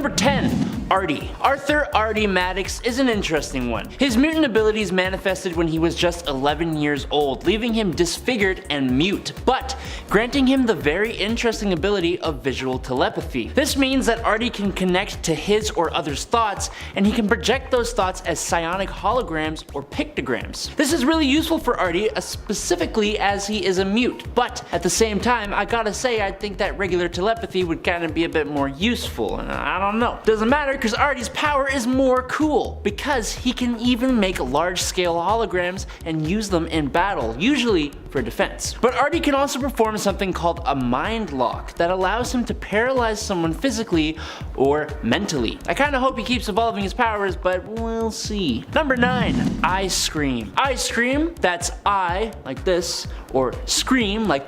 Number 10. Artie. Arthur Artie Maddox is an interesting one. His mutant abilities manifested when he was just 11 years old, leaving him disfigured and mute, but granting him the very interesting ability of visual telepathy. This means that Artie can connect to his or others' thoughts, and he can project those thoughts as psionic holograms or pictograms. This is really useful for Artie, specifically as he is a mute, but at the same time, I gotta say I think that regular telepathy would kind of be a bit more useful, and I don't know. Doesn't matter, because Artie's power is more cool, because he can even make large-scale holograms and use them in battle, usually for defense. But Artie can also perform something called a mind lock that allows him to paralyze someone physically or mentally. I kinda hope he keeps evolving his powers, but we'll see. Number 9. I Scream. I Scream, that's I, like this, or Scream, like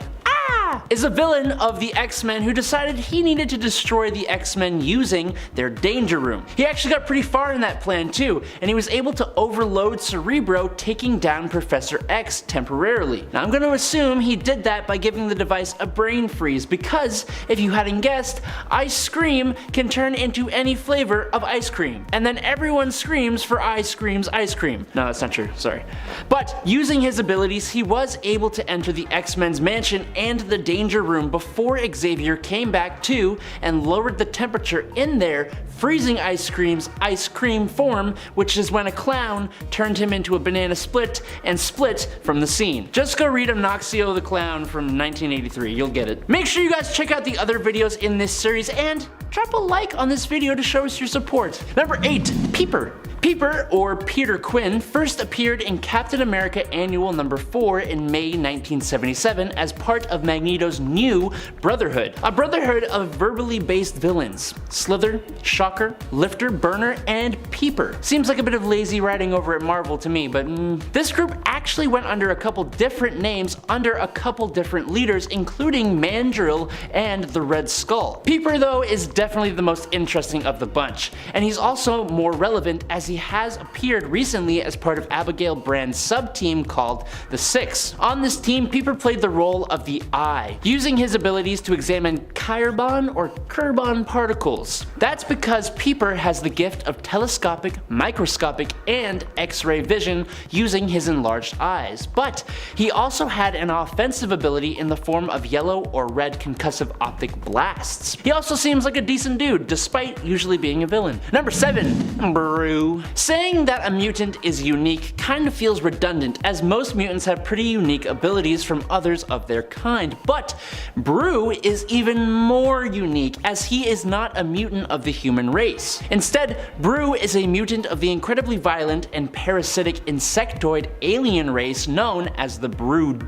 is a villain of the X-Men who decided he needed to destroy the X-Men using their danger room. He actually got pretty far in that plan too, and he was able to overload Cerebro, taking down Professor X temporarily. Now I'm going to assume he did that by giving the device a brain freeze, because if you hadn't guessed, Ice Scream can turn into any flavor of ice cream, and then everyone screams for Ice Scream's ice cream. No, that's not true, sorry. But using his abilities, he was able to enter the X-Men's mansion and the danger room before Xavier came back too and lowered the temperature in there, freezing Ice Scream's ice cream form, which is when a clown turned him into a banana split and split from the scene. Just go read Anoxio the Clown from 1983, you'll get it. Make sure you guys check out the other videos in this series and drop a like on this video to show us your support. Number 8. Peeper. Peeper, or Peter Quinn, first appeared in Captain America Annual number 4 in May 1977 as part of Magneto's new Brotherhood, a brotherhood of verbally based villains: Slither, Shocker, Lifter, Burner, and Peeper. Seems like a bit of lazy writing over at Marvel to me, but this group actually went under a couple different names under a couple different leaders, including Mandrill and the Red Skull. Peeper though is definitely the most interesting of the bunch, and he's also more relevant as he has appeared recently as part of Abigail Brand's sub-team called the Six. On this team, Peeper played the role of the Eye, using his abilities to examine Carbon particles. That's because Peeper has the gift of telescopic, microscopic, and X-ray vision using his enlarged eyes, but he also had an offensive ability in the form of yellow or red concussive optic blasts. He also seems like a decent dude, despite usually being a villain. Number 7. Brew. Saying that a mutant is unique kind of feels redundant, as most mutants have pretty unique abilities from others of their kind, but Brew is even more unique as he is not a mutant of the human race. Instead, Brew is a mutant of the incredibly violent and parasitic insectoid alien race known as the Brood.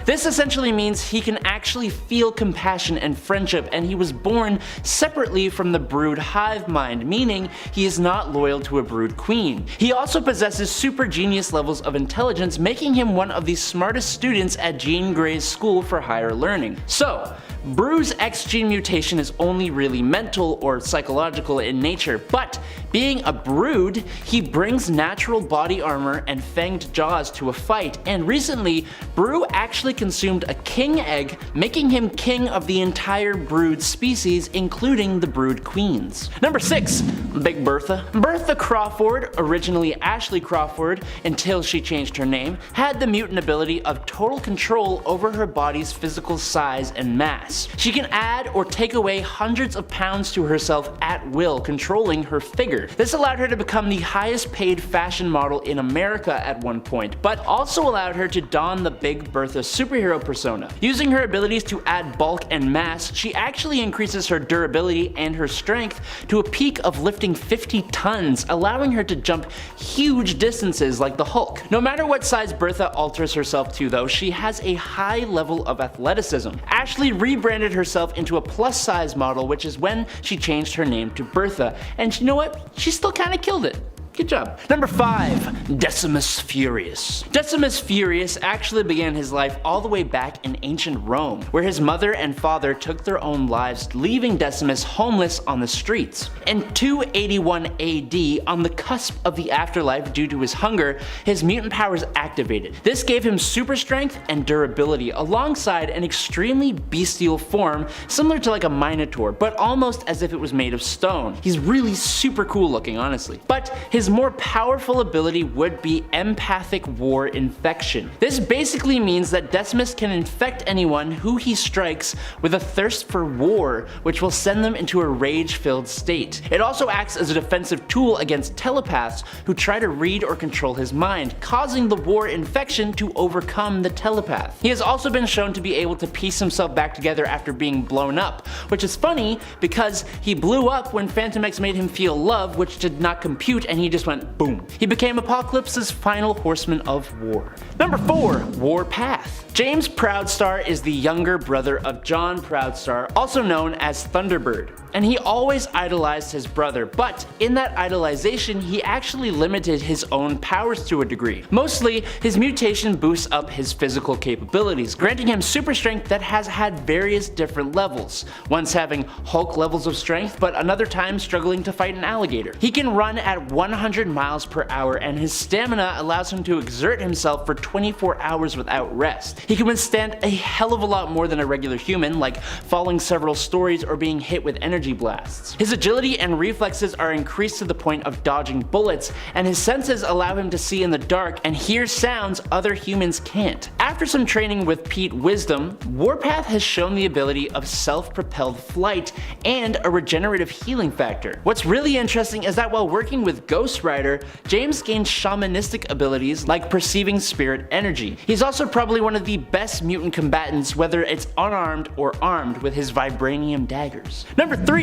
This essentially means he can actually feel compassion and friendship, and he was born separately from the Brood hive mind, meaning he is not loyal to a Brood queen. He also possesses super genius levels of intelligence, making him one of the smartest students at Jean Grey's School for Higher Learning. So, Brew's X gene mutation is only really mental or psychological in nature, but being a Brood, he brings natural body armor and fanged jaws to a fight, and recently, Brew actually consumed a king egg, making him king of the entire Brood species, including the Brood queens. Number 6. Big Bertha. Bertha Crawford, originally Ashley Crawford until she changed her name, had the mutant ability of total control over her body's physical size and mass. She can add or take away hundreds of pounds to herself at will, controlling her figure. This allowed her to become the highest paid fashion model in America at one point, but also allowed her to don the Big Bertha superhero persona. Using her abilities to add bulk and mass, she actually increases her durability and her strength to a peak of lifting 50 tons, allowing her to jump huge distances like the Hulk. No matter what size Bertha alters herself to though, she has a high level of athleticism. Ashley rebranded herself into a plus size model, which is when she changed her name to Bertha, and you know what? She still kinda killed it. Good job. Number 5. Decimus Furious. Decimus Furious actually began his life all the way back in ancient Rome, where his mother and father took their own lives, leaving Decimus homeless on the streets. In 281 AD, on the cusp of the afterlife due to his hunger, his mutant powers activated activated. This gave him super strength and durability alongside an extremely bestial form similar to like a minotaur, but almost as if it was made of stone. He's really super cool looking, honestly. But his more powerful ability would be empathic war infection. This basically means that Decimus can infect anyone who he strikes with a thirst for war, which will send them into a rage-filled state. It also acts as a defensive tool against telepaths who try to read or control his mind, causing the war infection to overcome the telepath. He has also been shown to be able to piece himself back together after being blown up, which is funny because he blew up when Phantom X made him feel love, which did not compute, and he just went boom. He became Apocalypse's final horseman of war. Number 4. Warpath. James Proudstar is the younger brother of John Proudstar, also known as Thunderbird, and he always idolized his brother, but in that idolization he actually limited his own powers to a degree. Mostly, his mutation boosts up his physical capabilities, granting him super strength that has had various different levels, once having Hulk levels of strength, but another time struggling to fight an alligator. He can run at 100 miles per hour, and his stamina allows him to exert himself for 24 hours without rest. He can withstand a hell of a lot more than a regular human, like falling several stories or being hit with energy blasts. His agility and reflexes are increased to the point of dodging bullets, and his senses allow him to see in the dark and hear sounds other humans can't. After some training with Pete Wisdom, Warpath has shown the ability of self-propelled flight and a regenerative healing factor. What's really interesting is that while working with Ghost Rider, James gained shamanistic abilities like perceiving spirit energy. He's also probably one of the best mutant combatants, whether it's unarmed or armed with his vibranium daggers. Number 3.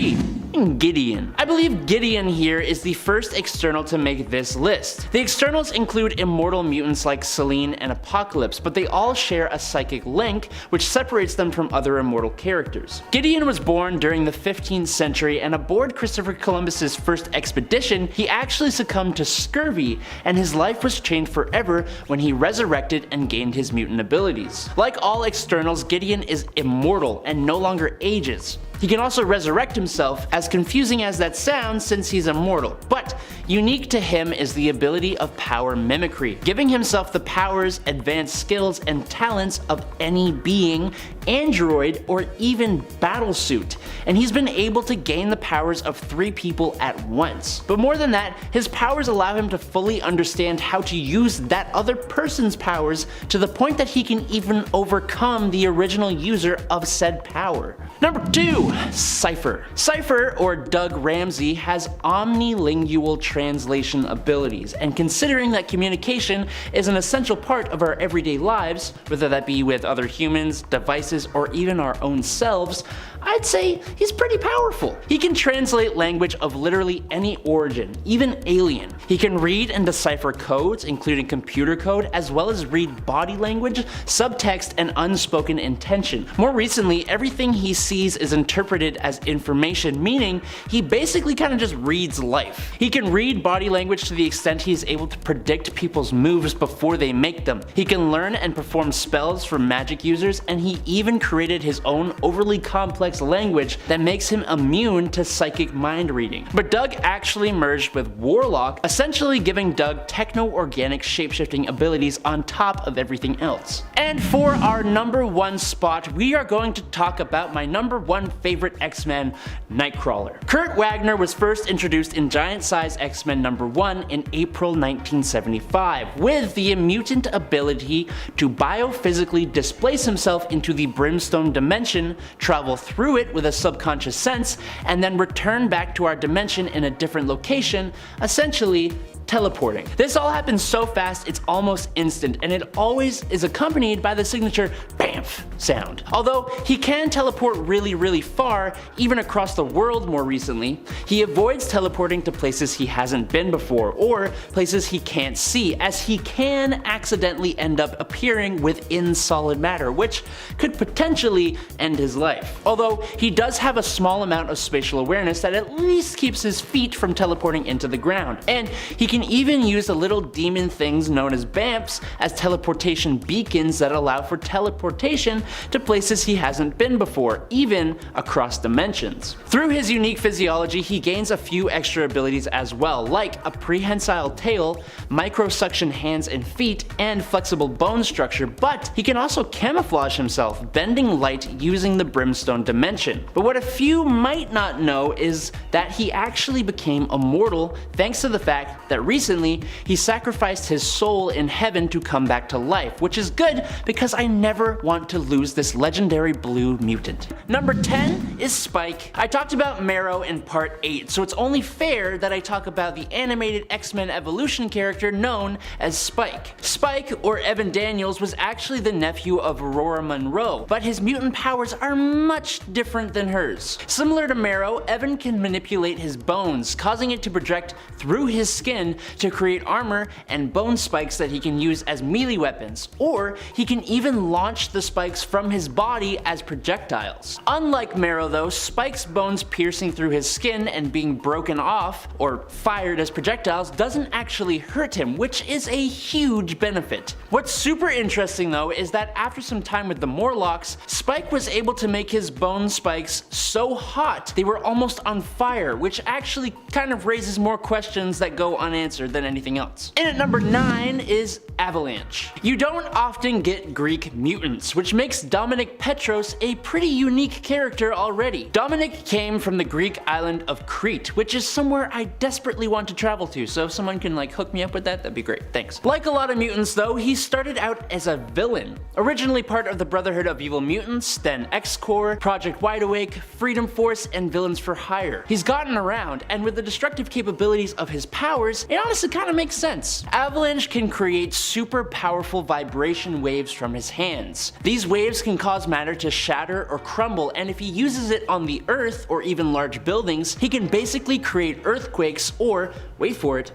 Gideon. I believe Gideon here is the first external to make this list. The externals include immortal mutants like Selene and Apocalypse, but they all share a psychic link which separates them from other immortal characters. Gideon was born during the 15th century, and aboard Christopher Columbus's first expedition, he actually succumbed to scurvy, and his life was changed forever when he resurrected and gained his mutant abilities. Like all externals, Gideon is immortal and no longer ages. He can also resurrect himself, as confusing as that sounds since he's immortal, but unique to him is the ability of power mimicry, giving himself the powers, advanced skills, and talents of any being, android, or even battlesuit, and he's been able to gain the powers of 3 people at once. But more than that, his powers allow him to fully understand how to use that other person's powers to the point that he can even overcome the original user of said power. Number 2. Cypher. Cypher, or Doug Ramsey, has omnilingual translation abilities, and considering that communication is an essential part of our everyday lives, whether that be with other humans, devices, or even our own selves, I'd say he's pretty powerful. He can translate language of literally any origin, even alien. He can read and decipher codes, including computer code, as well as read body language, subtext, and unspoken intention. More recently, everything he sees is interpreted as information, meaning he basically kind of just reads life. He can read body language to the extent he's able to predict people's moves before they make them. He can learn and perform spells for magic users, and he even created his own overly complex language that makes him immune to psychic mind reading. But Doug actually merged with Warlock, essentially giving Doug techno-organic shapeshifting abilities on top of everything else. And for our number 1 spot, we are going to talk about my number 1 favorite X-Men, Nightcrawler. Kurt Wagner was first introduced in Giant Size X-Men number 1 in April 1975, with the mutant ability to biophysically displace himself into the Brimstone dimension, travel through it with a subconscious sense, and then return back to our dimension in a different location, essentially teleporting. This all happens so fast it's almost instant, and it always is accompanied by the signature BAMF sound. Although he can teleport really far, even across the world more recently, he avoids teleporting to places he hasn't been before, or places he can't see, as he can accidentally end up appearing within solid matter, which could potentially end his life. Although he does have a small amount of spatial awareness that at least keeps his feet from teleporting into the ground, and he can can even use the little demon things known as BAMPs as teleportation beacons that allow for teleportation to places he hasn't been before, even across dimensions. Through his unique physiology, he gains a few extra abilities as well, like a prehensile tail, microsuction hands and feet, and flexible bone structure, but he can also camouflage himself, bending light using the brimstone dimension. But what a few might not know is that he actually became immortal thanks to the fact that recently he sacrificed his soul in heaven to come back to life, which is good because I never want to lose this legendary blue mutant. Number 10 is Spike. I talked about Marrow in part 8, so it's only fair that I talk about the animated X-Men Evolution character known as Spike. Spike, or Evan Daniels, was actually the nephew of Aurora Monroe, but his mutant powers are much different than hers. Similar to Marrow, Evan can manipulate his bones, causing it to project through his skin to create armor and bone spikes that he can use as melee weapons, or he can even launch the spikes from his body as projectiles. Unlike Marrow though, Spike's bones piercing through his skin and being broken off, or fired as projectiles, doesn't actually hurt him, which is a huge benefit. What's super interesting though is that after some time with the Morlocks, Spike was able to make his bone spikes so hot they were almost on fire, which actually kind of raises more questions that go unanswered than anything else. In at number 9 is Avalanche. You don't often get Greek mutants, which makes Dominic Petros a pretty unique character already. Dominic came from the Greek island of Crete, which is somewhere I desperately want to travel to, so if someone can hook me up with that, that'd be great, thanks. Like a lot of mutants though, he started out as a villain. Originally part of the Brotherhood of Evil Mutants, then X-Corps, Project Wide Awake, Freedom Force, and Villains for Hire. He's gotten around, and with the destructive capabilities of his powers, it honestly kind of makes sense. Avalanche can create super powerful vibration waves from his hands. These waves can cause matter to shatter or crumble, and if he uses it on the Earth or even large buildings, he can basically create earthquakes or, wait for it,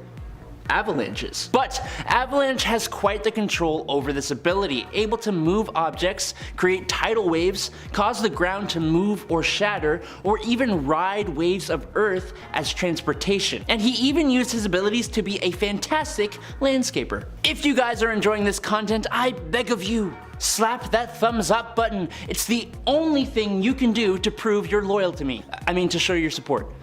avalanches. But Avalanche has quite the control over this ability, able to move objects, create tidal waves, cause the ground to move or shatter, or even ride waves of earth as transportation. And he even used his abilities to be a fantastic landscaper. If you guys are enjoying this content, I beg of you, slap that thumbs up button. It's the only thing you can do to prove you're loyal to me. I mean, to show your support.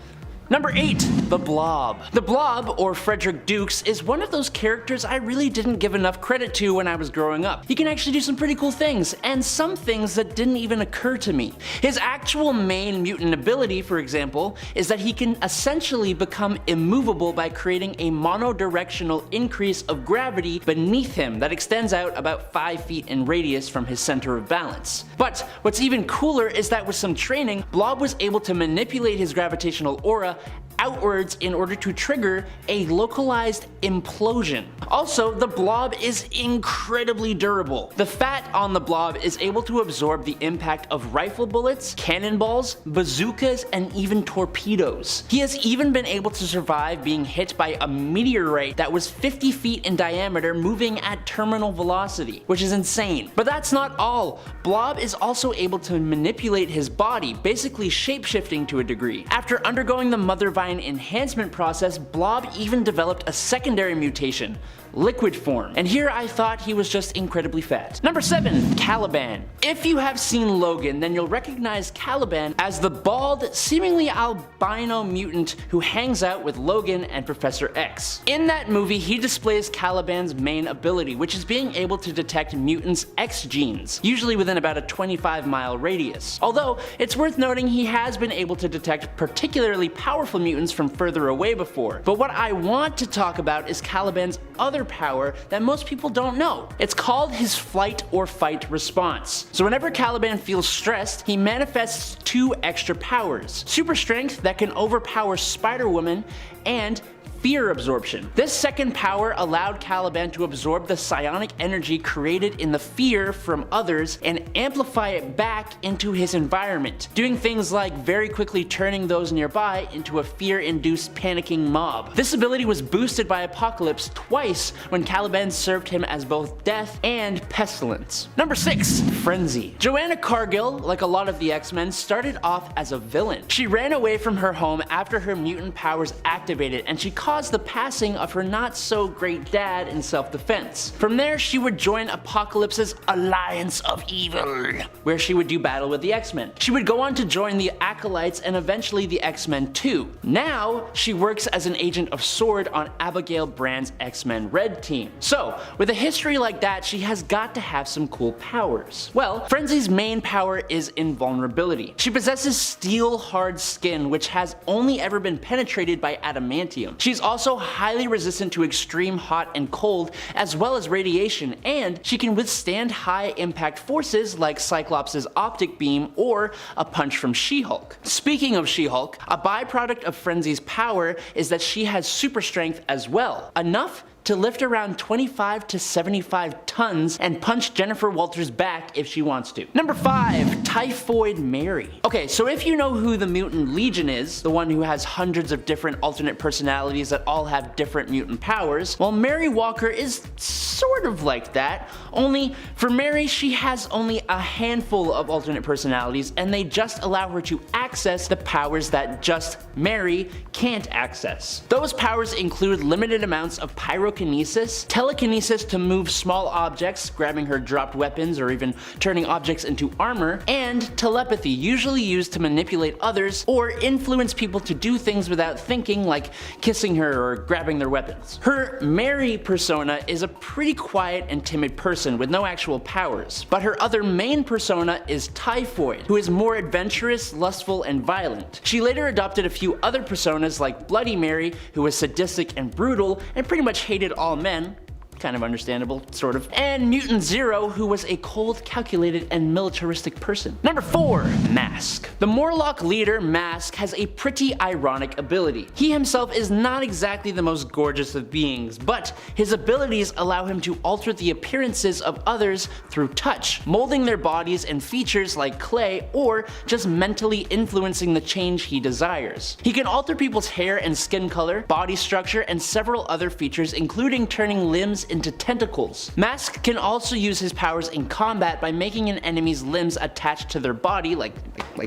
Number 8, the Blob. The Blob, or Frederick Dukes, is one of those characters I really didn't give enough credit to when I was growing up. He can actually do some pretty cool things, and some things that didn't even occur to me. His actual main mutant ability, for example, is that he can essentially become immovable by creating a monodirectional increase of gravity beneath him that extends out about 5 feet in radius from his center of balance. But what's even cooler is that with some training, Blob was able to manipulate his gravitational aura outwards in order to trigger a localized implosion. Also, the Blob is incredibly durable. The fat on the Blob is able to absorb the impact of rifle bullets, cannonballs, bazookas, and even torpedoes. He has even been able to survive being hit by a meteorite that was 50 feet in diameter moving at terminal velocity, which is insane. But that's not all. Blob is also able to manipulate his body, basically shapeshifting to a degree. After undergoing the Mother Vine enhancement process, Blob even developed a secondary mutation, liquid form, and here I thought he was just incredibly fat. Number 7, Caliban. If you have seen Logan, then you'll recognize Caliban as the bald, seemingly albino mutant who hangs out with Logan and Professor X. In that movie, he displays Caliban's main ability, which is being able to detect mutants' X genes, usually within about a 25-mile radius. Although, it's worth noting he has been able to detect particularly powerful mutants from further away before. But what I want to talk about is Caliban's other power that most people don't know. It's called his flight or fight response. So whenever Caliban feels stressed, he manifests 2 extra powers: super strength that can overpower Spider-Woman, and fear absorption. This second power allowed Caliban to absorb the psionic energy created in the fear from others and amplify it back into his environment, doing things like very quickly turning those nearby into a fear-induced panicking mob. This ability was boosted by Apocalypse twice when Caliban served him as both death and pestilence. Number 6, Frenzy. Joanna Cargill, like a lot of the X-Men, started off as a villain. She ran away from her home after her mutant powers activated, and she caused caused the passing of her not so great dad in self-defense. From there, she would join Apocalypse's Alliance of Evil, where she would do battle with the X-Men. She would go on to join the Acolytes and eventually the X-Men too. Now, she works as an agent of S.W.O.R.D. on Abigail Brand's X-Men Red Team. So, with a history like that, she has got to have some cool powers. Well, Frenzy's main power is invulnerability. She possesses steel-hard skin, which has only ever been penetrated by adamantium. She's also highly resistant to extreme hot and cold, as well as radiation, and she can withstand high-impact forces like Cyclops' optic beam or a punch from She-Hulk. Speaking of She-Hulk, a byproduct of Frenzy's power is that she has super strength as well. Enough to lift around 25 to 75 tons and punch Jennifer Walters back if she wants to. Number 5, Typhoid Mary. Okay, so if you know who the Mutant Legion is, the one who has hundreds of different alternate personalities that all have different mutant powers, well, Mary Walker is sort of like that, only for Mary, she has only a handful of alternate personalities and they just allow her to access the powers that just Mary can't access. Those powers include limited amounts of pyrokinesis, telekinesis to move small objects, grabbing her dropped weapons or even turning objects into armor, and telepathy, usually used to manipulate others or influence people to do things without thinking, like kissing her or grabbing their weapons. Her Mary persona is a pretty quiet and timid person with no actual powers, but her other main persona is Typhoid, who is more adventurous, lustful, and violent. She later adopted a few other personas like Bloody Mary, who was sadistic and brutal and pretty much hated all men. Kind of understandable, sort of. And Mutant Zero, who was a cold, calculated, and militaristic person. Number 4, Mask. The Morlock leader, Mask, has a pretty ironic ability. He himself is not exactly the most gorgeous of beings, but his abilities allow him to alter the appearances of others through touch, molding their bodies and features like clay, or just mentally influencing the change he desires. He can alter people's hair and skin color, body structure, and several other features, including turning limbs into tentacles. Mask can also use his powers in combat by making an enemy's limbs attached to their body, like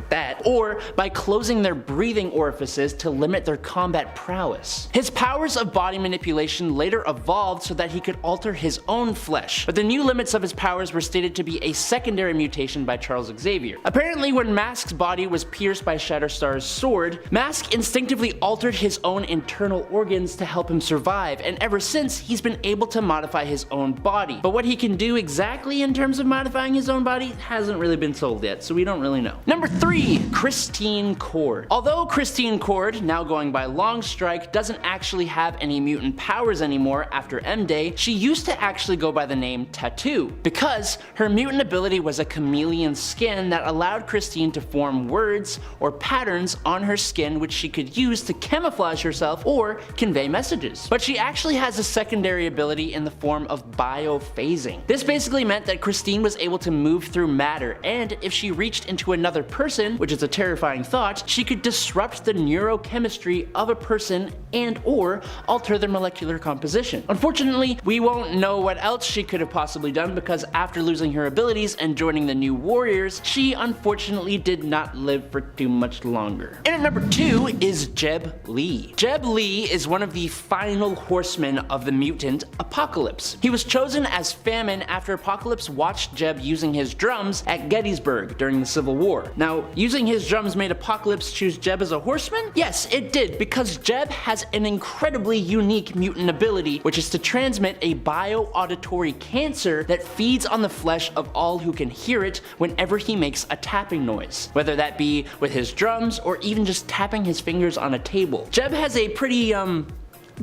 that, or by closing their breathing orifices to limit their combat prowess. His powers of body manipulation later evolved so that he could alter his own flesh, but the new limits of his powers were stated to be a secondary mutation by Charles Xavier. Apparently, when Mask's body was pierced by Shatterstar's sword, Mask instinctively altered his own internal organs to help him survive, and ever since, he's been able to modify his own body. But what he can do exactly in terms of modifying his own body hasn't really been told yet, so we don't really know. Number 3, Christine Cord. Although Christine Cord, now going by Longstrike, doesn't actually have any mutant powers anymore after M-Day, she used to actually go by the name Tattoo, because her mutant ability was a chameleon skin that allowed Christine to form words or patterns on her skin which she could use to camouflage herself or convey messages. But she actually has a secondary ability in the form of biophasing. This basically meant that Christine was able to move through matter, and if she reached into another person, which is a terrifying thought, she could disrupt the neurochemistry of a person and or alter their molecular composition. Unfortunately, we won't know what else she could have possibly done because after losing her abilities and joining the New Warriors, she unfortunately did not live for too much longer. And at number 2 is Jeb Lee. Jeb Lee is one of the final horsemen of the mutant Apocalypse. He was chosen as Famine after Apocalypse watched Jeb using his drums at Gettysburg during the Civil War. Now, using his drums made Apocalypse choose Jeb as a horseman? Yes, it did, because Jeb has an incredibly unique mutant ability, which is to transmit a bio-auditory cancer that feeds on the flesh of all who can hear it whenever he makes a tapping noise, whether that be with his drums or even just tapping his fingers on a table. Jeb has a pretty,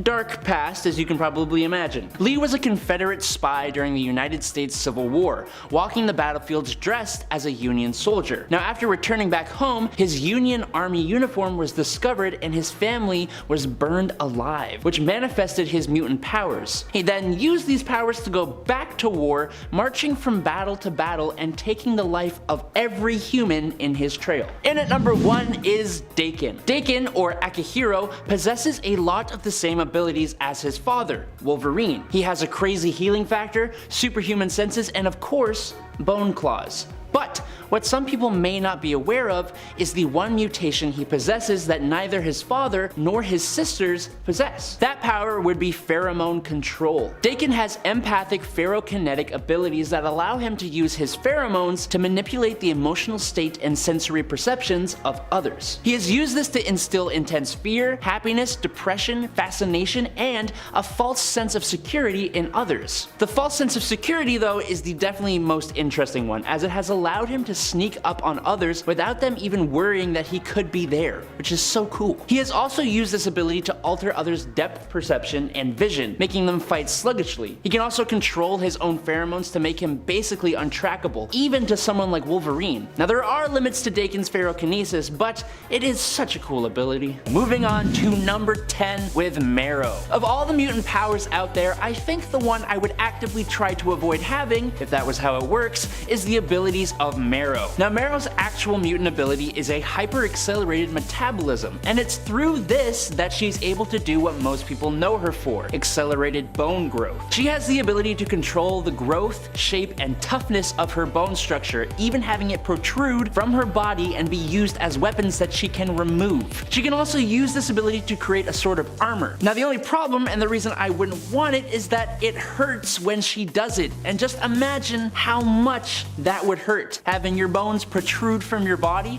dark past, as you can probably imagine. Lee was a Confederate spy during the United States Civil War, walking the battlefields dressed as a Union soldier. Now, after returning back home, his Union Army uniform was discovered and his family was burned alive, which manifested his mutant powers. He then used these powers to go back to war, marching from battle to battle and taking the life of every human in his trail. And at number 1 is Daken. Daken, or Akihiro, possesses a lot of the same abilities as his father, Wolverine. He has a crazy healing factor, superhuman senses, and of course, bone claws. But what some people may not be aware of is the one mutation he possesses that neither his father nor his sisters possess. That power would be pheromone control. Dakin has empathic pherokinetic abilities that allow him to use his pheromones to manipulate the emotional state and sensory perceptions of others. He has used this to instill intense fear, happiness, depression, fascination, and a false sense of security in others. The false sense of security, though, is the definitely most interesting one, as it has allowed him to sneak up on others without them even worrying that he could be there, which is so cool. He has also used this ability to alter others' depth perception and vision, making them fight sluggishly. He can also control his own pheromones to make him basically untrackable, even to someone like Wolverine. Now, there are limits to Dakin's pherokinesis, but it is such a cool ability. Moving on to number 10 with Marrow. Of all the mutant powers out there, I think the one I would actively try to avoid having, if that was how it works, is the abilities of Marrow. Now, Marrow's actual mutant ability is a hyper-accelerated metabolism, and it's through this that she's able to do what most people know her for: accelerated bone growth. She has the ability to control the growth, shape, and toughness of her bone structure, even having it protrude from her body and be used as weapons that she can remove. She can also use this ability to create a sort of armor. Now, the only problem, and the reason I wouldn't want it, is that it hurts when she does it, and just imagine how much that would hurt, having your bones protrude from your body.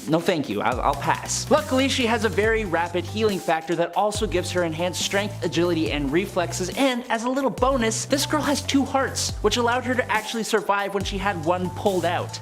No thank you, I'll pass. Luckily, she has a very rapid healing factor that also gives her enhanced strength, agility, and reflexes, and as a little bonus, this girl has 2 hearts, which allowed her to actually survive when she had one pulled out.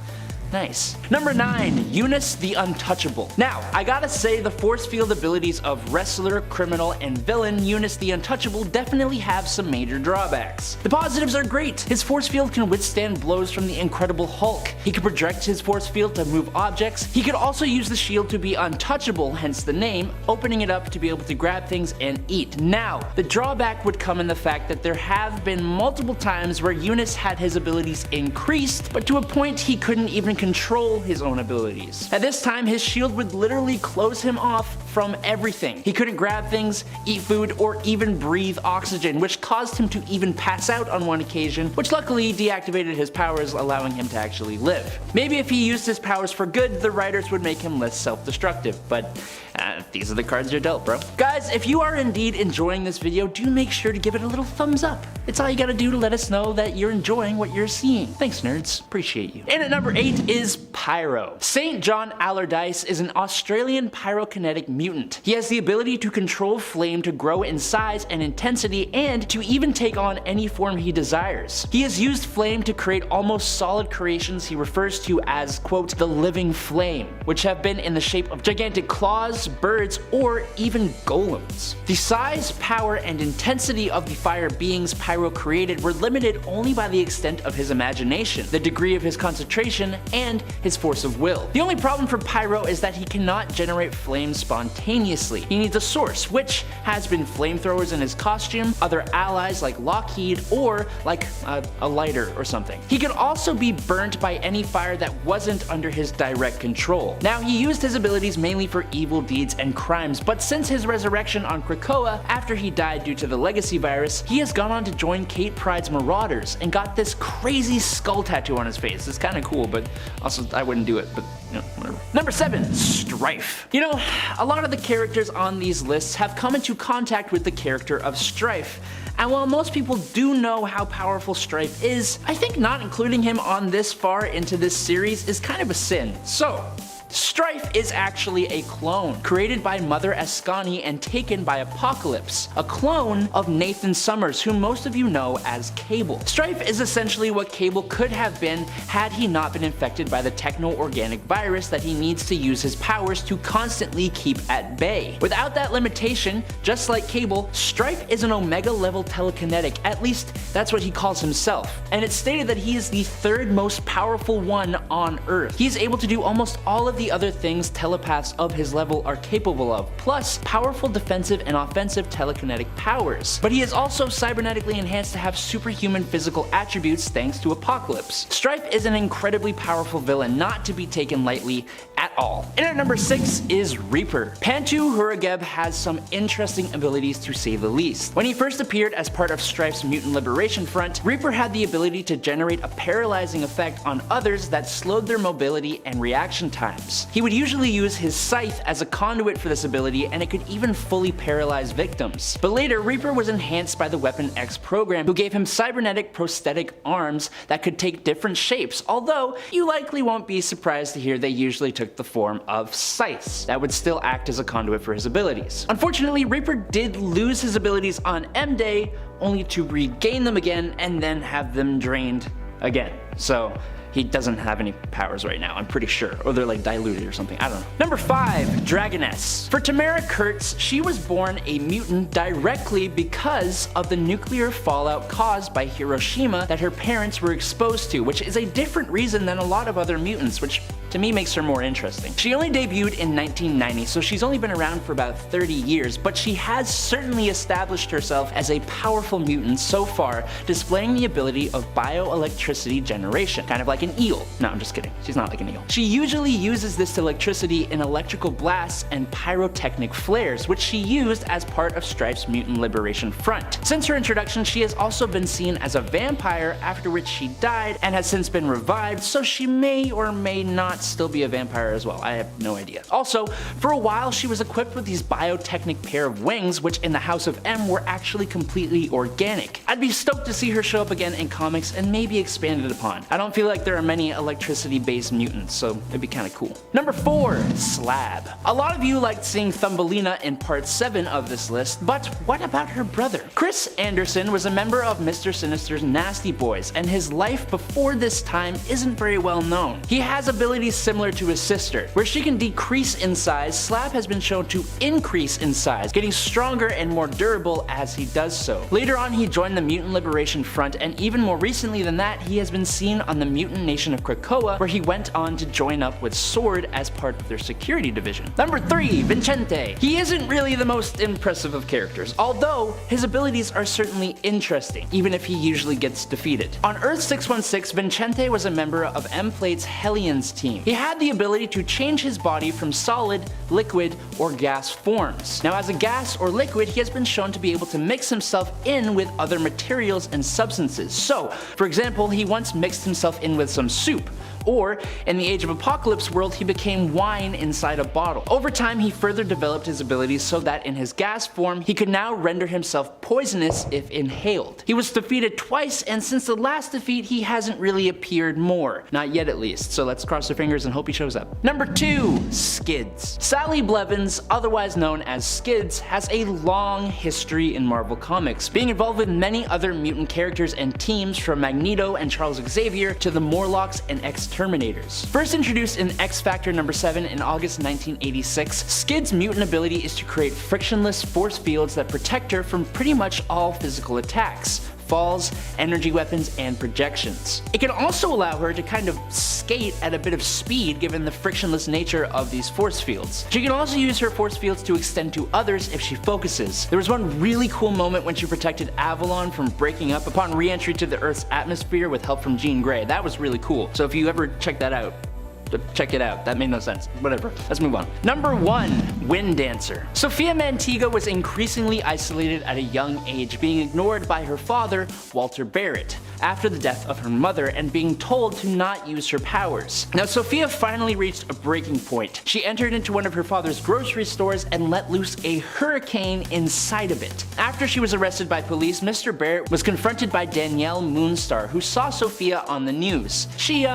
Nice. Number 9, Eunice the Untouchable. Now, I gotta say the force field abilities of wrestler, criminal, and villain Eunice the Untouchable definitely have some major drawbacks. The positives are great. His force field can withstand blows from the Incredible Hulk. He can project his force field to move objects. He could also use the shield to be untouchable, hence the name, opening it up to be able to grab things and eat. Now, the drawback would come in the fact that there have been multiple times where Eunice had his abilities increased, but to a point he couldn't even control his own abilities. At this time, his shield would literally close him off from everything. He couldn't grab things, eat food, or even breathe oxygen, which caused him to even pass out on one occasion, which luckily deactivated his powers, allowing him to actually live. Maybe if he used his powers for good, the writers would make him less self-destructive, but these are the cards you're dealt, bro. Guys, if you are indeed enjoying this video, do make sure to give it a little thumbs up. It's all you gotta do to let us know that you're enjoying what you're seeing. Thanks, nerds. Appreciate you. And at number 8 is Pyro. St. John Allardyce is an Australian pyrokinetic mutant. He has the ability to control flame to grow in size and intensity, and to even take on any form he desires. He has used flame to create almost solid creations he refers to as, quote, the living flame, which have been in the shape of gigantic claws, birds, or even golems. The size, power, and intensity of the fire beings Pyro created were limited only by the extent of his imagination, the degree of his concentration, and his force of will. The only problem for Pyro is that he cannot generate flames spontaneously. He needs a source, which has been flamethrowers in his costume, other allies like Lockheed, or like a lighter or something. He could also be burnt by any fire that wasn't under his direct control. Now, he used his abilities mainly for evil deeds and crimes, but since his resurrection on Krakoa after he died due to the legacy virus, he has gone on to join Kate Pryde's Marauders and got this crazy skull tattoo on his face. It's kind of cool, but also I wouldn't do it, but you know, whatever. Number 7, Strife. You know, a lot of the characters on these lists have come into contact with the character of Strife. And while most people do know how powerful Strife is, I think not including him on this far into this series is kind of a sin. So, Strife is actually a clone, created by Mother Ascani and taken by Apocalypse, a clone of Nathan Summers, whom most of you know as Cable. Strife is essentially what Cable could have been had he not been infected by the techno-organic virus that he needs to use his powers to constantly keep at bay. Without that limitation, just like Cable, Strife is an Omega-level telekinetic, at least that's what he calls himself, and it's stated that he is the 3rd most powerful one on Earth. He is able to do almost all of the other things telepaths of his level are capable of, plus powerful defensive and offensive telekinetic powers. But he is also cybernetically enhanced to have superhuman physical attributes thanks to Apocalypse. Strife is an incredibly powerful villain, not to be taken lightly at all. In at number 6 is Reaper. Pantu Hurageb has some interesting abilities to say the least. When he first appeared as part of Strife's Mutant Liberation Front, Reaper had the ability to generate a paralyzing effect on others that slowed their mobility and reaction times. He would usually use his scythe as a conduit for this ability, and it could even fully paralyze victims. But later, Reaper was enhanced by the Weapon X program, who gave him cybernetic prosthetic arms that could take different shapes, although you likely won't be surprised to hear they usually took the form of scythes that would still act as a conduit for his abilities. Unfortunately, Reaper did lose his abilities on M-Day, only to regain them again and then have them drained again. So he doesn't have any powers right now, I'm pretty sure. Or they're like diluted or something, I don't know. Number 5, Dragoness. For Tamara Kurtz, she was born a mutant directly because of the nuclear fallout caused by Hiroshima that her parents were exposed to, which is a different reason than a lot of other mutants, which to me makes her more interesting. She only debuted in 1990, so she's only been around for about 30 years, but she has certainly established herself as a powerful mutant so far, displaying the ability of bioelectricity generation, kind of like an eel. No, I'm just kidding. She's not like an eel. She usually uses this electricity in electrical blasts and pyrotechnic flares, which she used as part of Strife's Mutant Liberation Front. Since her introduction, she has also been seen as a vampire, after which she died and has since been revived, so she may or may not still be a vampire as well. I have no idea. Also, for a while she was equipped with these biotechnic pair of wings, which in the House of M were actually completely organic. I'd be stoked to see her show up again in comics and maybe expanded upon. I don't feel like there are many electricity-based mutants, so it'd be kinda cool. Number 4, Slab. A lot of you liked seeing Thumbelina in part 7 of this list, but what about her brother? Chris Anderson was a member of Mr. Sinister's Nasty Boys, and his life before this time isn't very well known. He has abilities similar to his sister. Where she can decrease in size, Slab has been shown to increase in size, getting stronger and more durable as he does so. Later on, he joined the Mutant Liberation Front, and even more recently than that, he has been seen on the Mutant Nation of Krakoa, where he went on to join up with Sword as part of their security division. Number 3, Vincente. He isn't really the most impressive of characters, although his abilities are certainly interesting, even if he usually gets defeated. On Earth 616, Vincente was a member of M-Plate's Hellions team. He had the ability to change his body from solid, liquid, or gas forms. Now, as a gas or liquid, he has been shown to be able to mix himself in with other materials and substances. So, for example, he once mixed himself in with some soup. Or, in the Age of Apocalypse world, he became wine inside a bottle. Over time, he further developed his abilities so that in his gas form, he could now render himself poisonous if inhaled. He was defeated twice, and since the last defeat, he hasn't really appeared more. Not yet at least, so let's cross our fingers and hope he shows up. Number 2, Skids. Sally Blevins, otherwise known as Skids, has a long history in Marvel Comics, being involved with many other mutant characters and teams from Magneto and Charles Xavier to the Morlocks and Exterminators. First introduced in X-Factor number 7 in August 1986, Skid's mutant ability is to create frictionless force fields that protect her from pretty much all physical attacks, falls, energy weapons, and projections. It can also allow her to kind of skate at a bit of speed given the frictionless nature of these force fields. She can also use her force fields to extend to others if she focuses. There was one really cool moment when she protected Avalon from breaking up upon re-entry to the Earth's atmosphere with help from Jean Grey. That was really cool. So if you ever check that out, check it out. That made no sense. Whatever. Let's move on. Number 1, Wind Dancer. Sophia Mantiga was increasingly isolated at a young age, being ignored by her father, Walter Barrett, after the death of her mother and being told to not use her powers. Now, Sophia finally reached a breaking point. She entered into one of her father's grocery stores and let loose a hurricane inside of it. After she was arrested by police, Mr. Barrett was confronted by Danielle Moonstar, who saw Sophia on the news. She,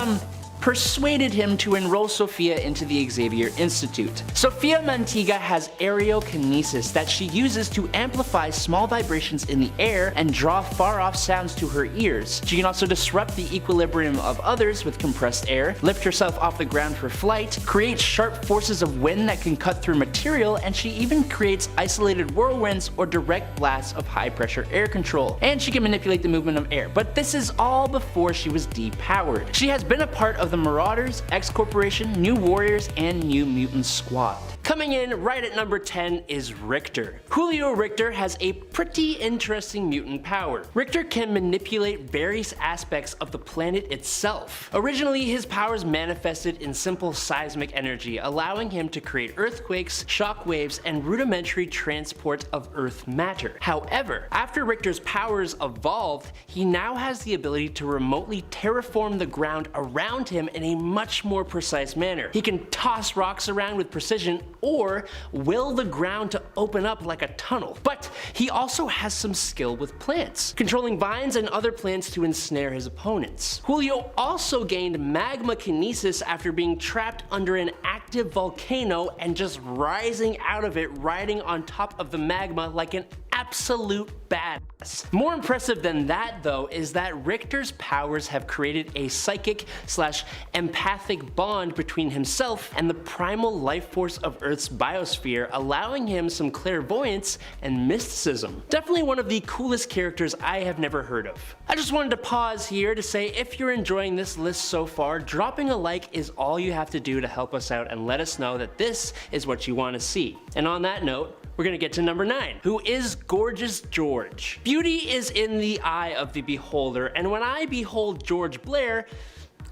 persuaded him to enroll Sophia into the Xavier Institute. Sophia Mantiga has aerokinesis that she uses to amplify small vibrations in the air and draw far-off sounds to her ears. She can also disrupt the equilibrium of others with compressed air, lift herself off the ground for flight, create sharp forces of wind that can cut through material, and she even creates isolated whirlwinds or direct blasts of high-pressure air control. And she can manipulate the movement of air, but this is all before she was depowered. She has been a part of the Marauders, X Corporation, New Warriors, and New Mutants squad. Coming in right at number 10 is Richter. Julio Richter has a pretty interesting mutant power. Richter can manipulate various aspects of the planet itself. Originally, his powers manifested in simple seismic energy, allowing him to create earthquakes, shock waves, and rudimentary transport of Earth matter. However, after Richter's powers evolved, he now has the ability to remotely terraform the ground around him in a much more precise manner. He can toss rocks around with precision or will the ground to open up like a tunnel. But he also has some skill with plants, controlling vines and other plants to ensnare his opponents. Julio also gained magma kinesis after being trapped under an active volcano and just rising out of it, riding on top of the magma like an absolute badass. More impressive than that though is that Richter's powers have created a psychic / empathic bond between himself and the primal life force of Earth's biosphere, allowing him some clairvoyance and mysticism. Definitely one of the coolest characters I have never heard of. I just wanted to pause here to say if you're enjoying this list so far, dropping a like is all you have to do to help us out and let us know that this is what you want to see. And on that note, we're gonna get to number 9, who is Gorgeous George. Beauty is in the eye of the beholder, and when I behold George Blair,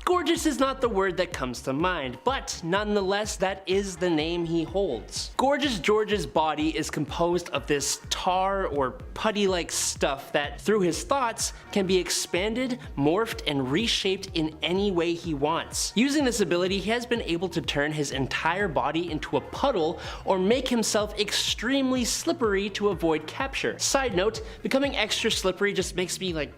gorgeous is not the word that comes to mind, but nonetheless that is the name he holds. Gorgeous George's body is composed of this tar or putty-like stuff that, through his thoughts, can be expanded, morphed, and reshaped in any way he wants. Using this ability, he has been able to turn his entire body into a puddle or make himself extremely slippery to avoid capture. Side note, becoming extra slippery just makes me like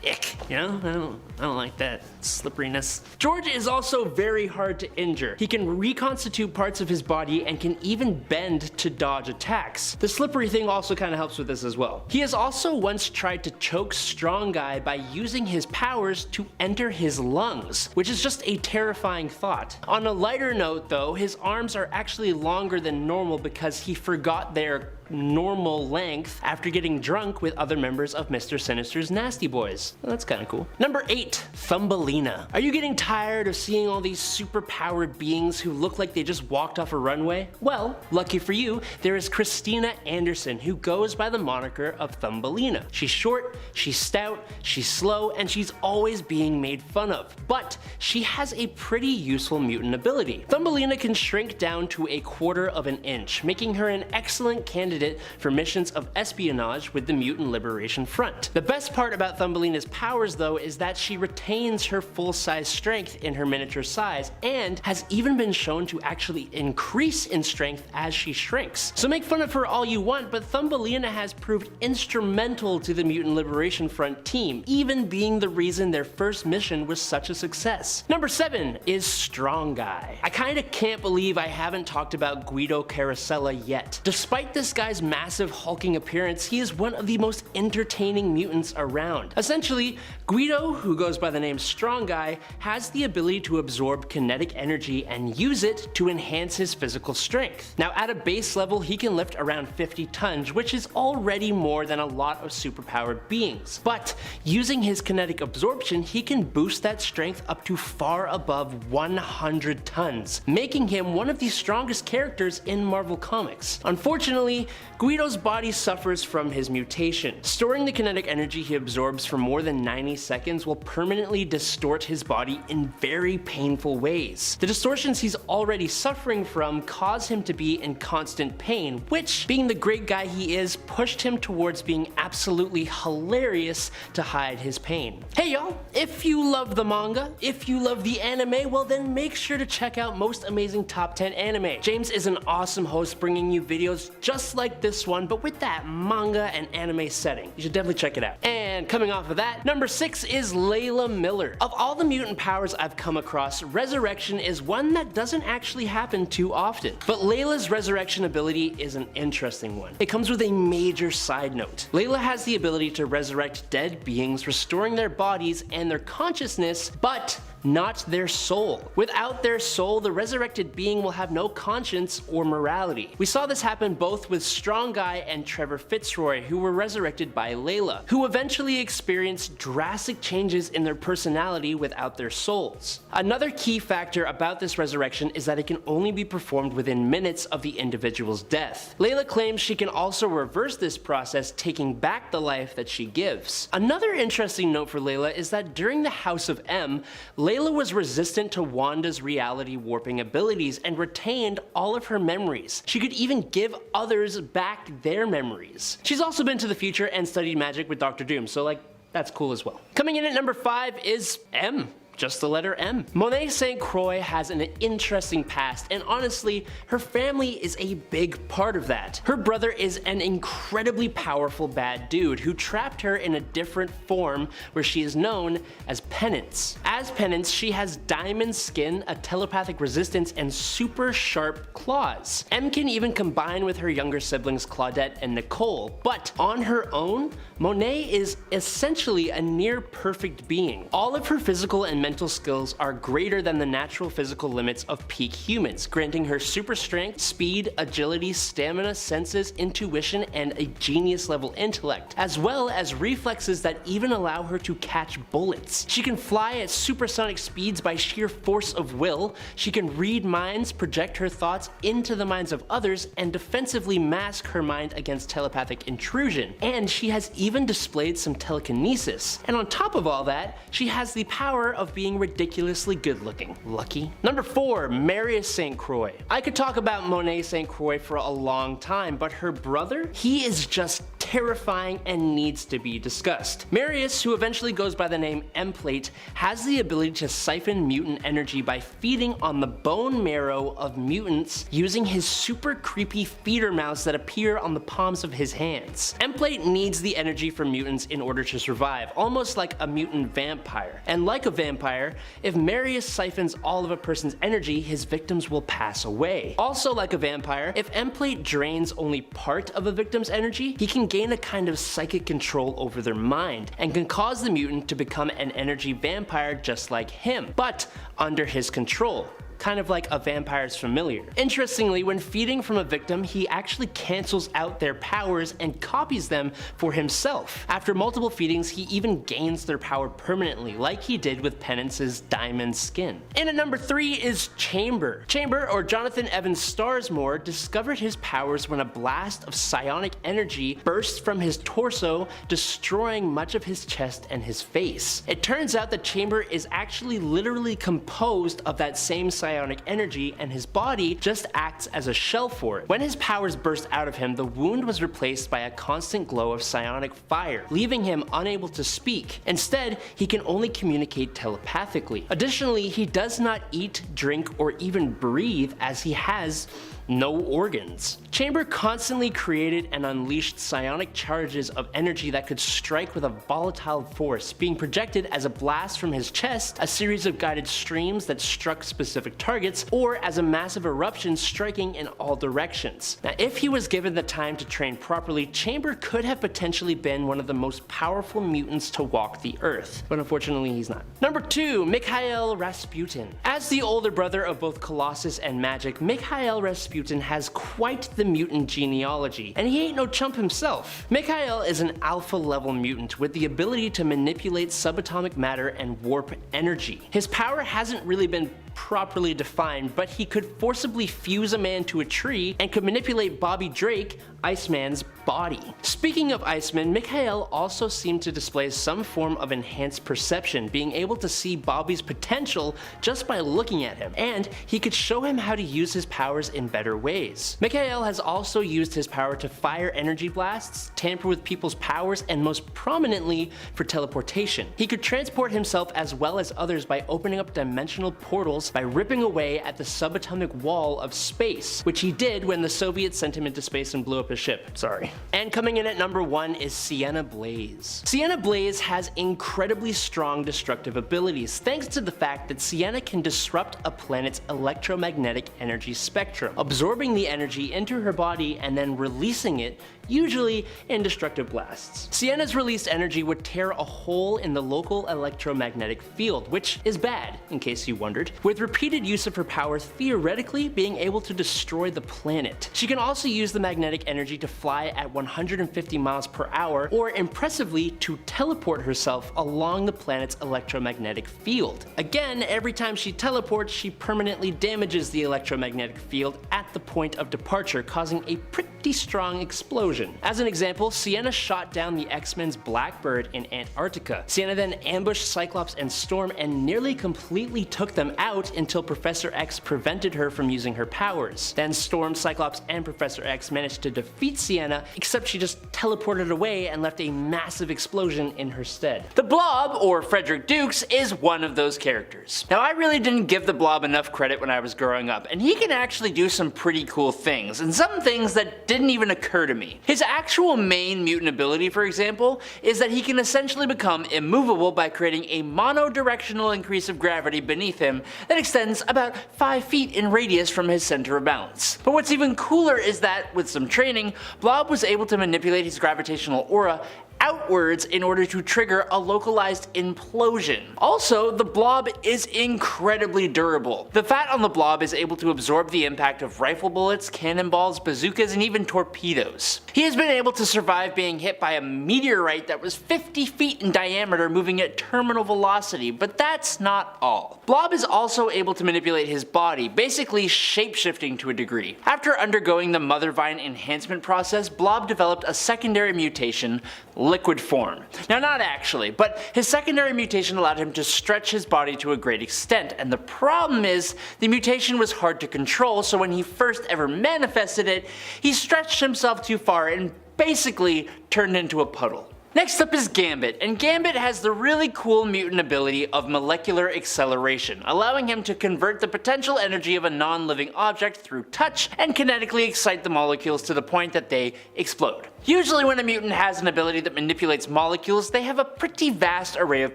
ick, you know? I don't like that slipperiness. George is also very hard to injure. He can reconstitute parts of his body and can even bend to dodge attacks. The slippery thing also kind of helps with this as well. He has also once tried to choke Strong Guy by using his powers to enter his lungs, which is just a terrifying thought. On a lighter note though, his arms are actually longer than normal because he forgot their normal length after getting drunk with other members of Mr. Sinister's Nasty Boys. Well, that's kind of cool. Number 8, Thumbelina. Are you getting tired of seeing all these super-powered beings who look like they just walked off a runway? Well, lucky for you, there is Christina Anderson, who goes by the moniker of Thumbelina. She's short, she's stout, she's slow, and she's always being made fun of. But she has a pretty useful mutant ability. Thumbelina can shrink down to 1/4 of an inch, making her an excellent candidate for missions of espionage with the Mutant Liberation Front. The best part about Thumbelina's powers though is that she retains her full-size strength in her miniature size and has even been shown to actually increase in strength as she shrinks. So make fun of her all you want, but Thumbelina has proved instrumental to the Mutant Liberation Front team, even being the reason their first mission was such a success. Number 7 is Strong Guy. I kinda can't believe I haven't talked about Guido Carosella yet. Despite this guy's massive hulking appearance, he is one of the most entertaining mutants around. Essentially, Guido, who goes by the name Strong Guy, has the ability to absorb kinetic energy and use it to enhance his physical strength. Now at a base level, he can lift around 50 tons, which is already more than a lot of superpowered beings. But using his kinetic absorption, he can boost that strength up to far above 100 tons, making him one of the strongest characters in Marvel Comics. Unfortunately, Guido's body suffers from his mutation. Storing the kinetic energy he absorbs for more than 90 seconds will permanently distort his body in very painful ways. The distortions he's already suffering from cause him to be in constant pain, which, being the great guy he is, pushed him towards being absolutely hilarious to hide his pain. Hey y'all, if you love the manga, if you love the anime, well then make sure to check out Most Amazing Top 10 Anime. James is an awesome host bringing you videos just like this one, but with that manga and anime setting. You should definitely check it out. And coming off of that, number 6 is Layla Miller. Of all the mutant powers I've come across, Resurrection is one that doesn't actually happen too often. But Layla's Resurrection ability is an interesting one. It comes with a major side note. Layla has the ability to resurrect dead beings, restoring their bodies and their consciousness, but not their soul. Without their soul, the resurrected being will have no conscience or morality. We saw this happen both with Strong Guy and Trevor Fitzroy, who were resurrected by Layla, who eventually experienced drastic changes in their personality without their souls. Another key factor about this resurrection is that it can only be performed within minutes of the individual's death. Layla claims she can also reverse this process, taking back the life that she gives. Another interesting note for Layla is that during the House of M, Layla was resistant to Wanda's reality warping abilities and retained all of her memories. She could even give others back their memories. She's also been to the future and studied magic with Dr. Doom, so like, that's cool as well. Coming in at number 5 is M. Just the letter M. Monet St. Croix has an interesting past, and honestly, her family is a big part of that. Her brother is an incredibly powerful bad dude who trapped her in a different form where she is known as Penance. As Penance, she has diamond skin, a telepathic resistance, and super sharp claws. M can even combine with her younger siblings Claudette and Nicole, but on her own, Monet is essentially a near perfect being. All of her physical and mental skills are greater than the natural physical limits of peak humans, granting her super strength, speed, agility, stamina, senses, intuition, and a genius level intellect, as well as reflexes that even allow her to catch bullets. She can fly at supersonic speeds by sheer force of will, she can read minds, project her thoughts into the minds of others, and defensively mask her mind against telepathic intrusion, and she has even displayed some telekinesis. And on top of all that, she has the power of being ridiculously good looking. Lucky. Number 4, Marius St. Croix. I could talk about Monet St. Croix for a long time, but her brother, he is just terrifying and needs to be discussed. Marius, who eventually goes by the name M-Plate, has the ability to siphon mutant energy by feeding on the bone marrow of mutants using his super creepy feeder mouths that appear on the palms of his hands. M-Plate needs the energy from mutants in order to survive, almost like a mutant vampire. And like a vampire, if Marius siphons all of a person's energy, his victims will pass away. Also like a vampire, if M-Plate drains only part of a victim's energy, he can gain a kind of psychic control over their mind, and can cause the mutant to become an energy vampire just like him, but under his control. Kind of like a vampire's familiar. Interestingly, when feeding from a victim, he actually cancels out their powers and copies them for himself. After multiple feedings, he even gains their power permanently, like he did with Penance's diamond skin. And at number 3 is Chamber. Chamber, or Jonathan Evans Starsmore, discovered his powers when a blast of psionic energy burst from his torso, destroying much of his chest and his face. It turns out that Chamber is actually literally composed of that same psionic energy, and his body just acts as a shell for it. When his powers burst out of him, the wound was replaced by a constant glow of psionic fire, leaving him unable to speak. Instead, he can only communicate telepathically. Additionally, he does not eat, drink, or even breathe, as he has no organs. Chamber constantly created and unleashed psionic charges of energy that could strike with a volatile force, being projected as a blast from his chest, a series of guided streams that struck specific targets, or as a massive eruption striking in all directions. Now, if he was given the time to train properly, Chamber could have potentially been one of the most powerful mutants to walk the earth, but unfortunately he's not. Number 2, Mikhail Rasputin. As the older brother of both Colossus and Magic, Mikhail Rasputin has quite the mutant genealogy, and he ain't no chump himself. Mikhail is an alpha level mutant with the ability to manipulate subatomic matter and warp energy. His power hasn't really been properly defined, but he could forcibly fuse a man to a tree and could manipulate Bobby Drake, Iceman's body. Speaking of Iceman, Mikhail also seemed to display some form of enhanced perception, being able to see Bobby's potential just by looking at him, and he could show him how to use his powers in better ways. Mikhail has also used his power to fire energy blasts, tamper with people's powers, and most prominently for teleportation. He could transport himself as well as others by opening up dimensional portals by ripping away at the subatomic wall of space, which he did when the Soviets sent him into space and blew up his ship. Sorry. And coming in at number 1 is Sienna Blaze. Sienna Blaze has incredibly strong destructive abilities, thanks to the fact that Sienna can disrupt a planet's electromagnetic energy spectrum, absorbing the energy into her body and then releasing it, usually in destructive blasts. Siena's released energy would tear a hole in the local electromagnetic field, which is bad, in case you wondered, with repeated use of her power theoretically being able to destroy the planet. She can also use the magnetic energy to fly at 150 miles per hour, or impressively to teleport herself along the planet's electromagnetic field. Again, every time she teleports, she permanently damages the electromagnetic field at the point of departure, causing a pretty strong explosion. As an example, Siena shot down the X-Men's Blackbird in Antarctica. Siena then ambushed Cyclops and Storm and nearly completely took them out until Professor X prevented her from using her powers. Then Storm, Cyclops, and Professor X managed to defeat Siena, except she just teleported away and left a massive explosion in her stead. The Blob, or Frederick Dukes, is one of those characters. Now, I really didn't give the Blob enough credit when I was growing up, and he can actually do some pretty cool things, and some things that didn't even occur to me. His actual main mutant ability, for example, is that he can essentially become immovable by creating a monodirectional increase of gravity beneath him that extends about 5 feet in radius from his center of balance. But what's even cooler is that, with some training, Blob was able to manipulate his gravitational aura outwards in order to trigger a localized implosion. Also, the Blob is incredibly durable. The fat on the Blob is able to absorb the impact of rifle bullets, cannonballs, bazookas, and even torpedoes. He has been able to survive being hit by a meteorite that was 50 feet in diameter moving at terminal velocity, but that's not all. Blob is also able to manipulate his body, basically shapeshifting to a degree. After undergoing the Mother Vine enhancement process, Blob developed a secondary mutation, liquid form. Now, not actually, but his secondary mutation allowed him to stretch his body to a great extent, and the problem is the mutation was hard to control, so when he first ever manifested it, he stretched himself too far and basically turned into a puddle. Next up is Gambit, and Gambit has the really cool mutant ability of molecular acceleration, allowing him to convert the potential energy of a non-living object through touch and kinetically excite the molecules to the point that they explode. Usually when a mutant has an ability that manipulates molecules, they have a pretty vast array of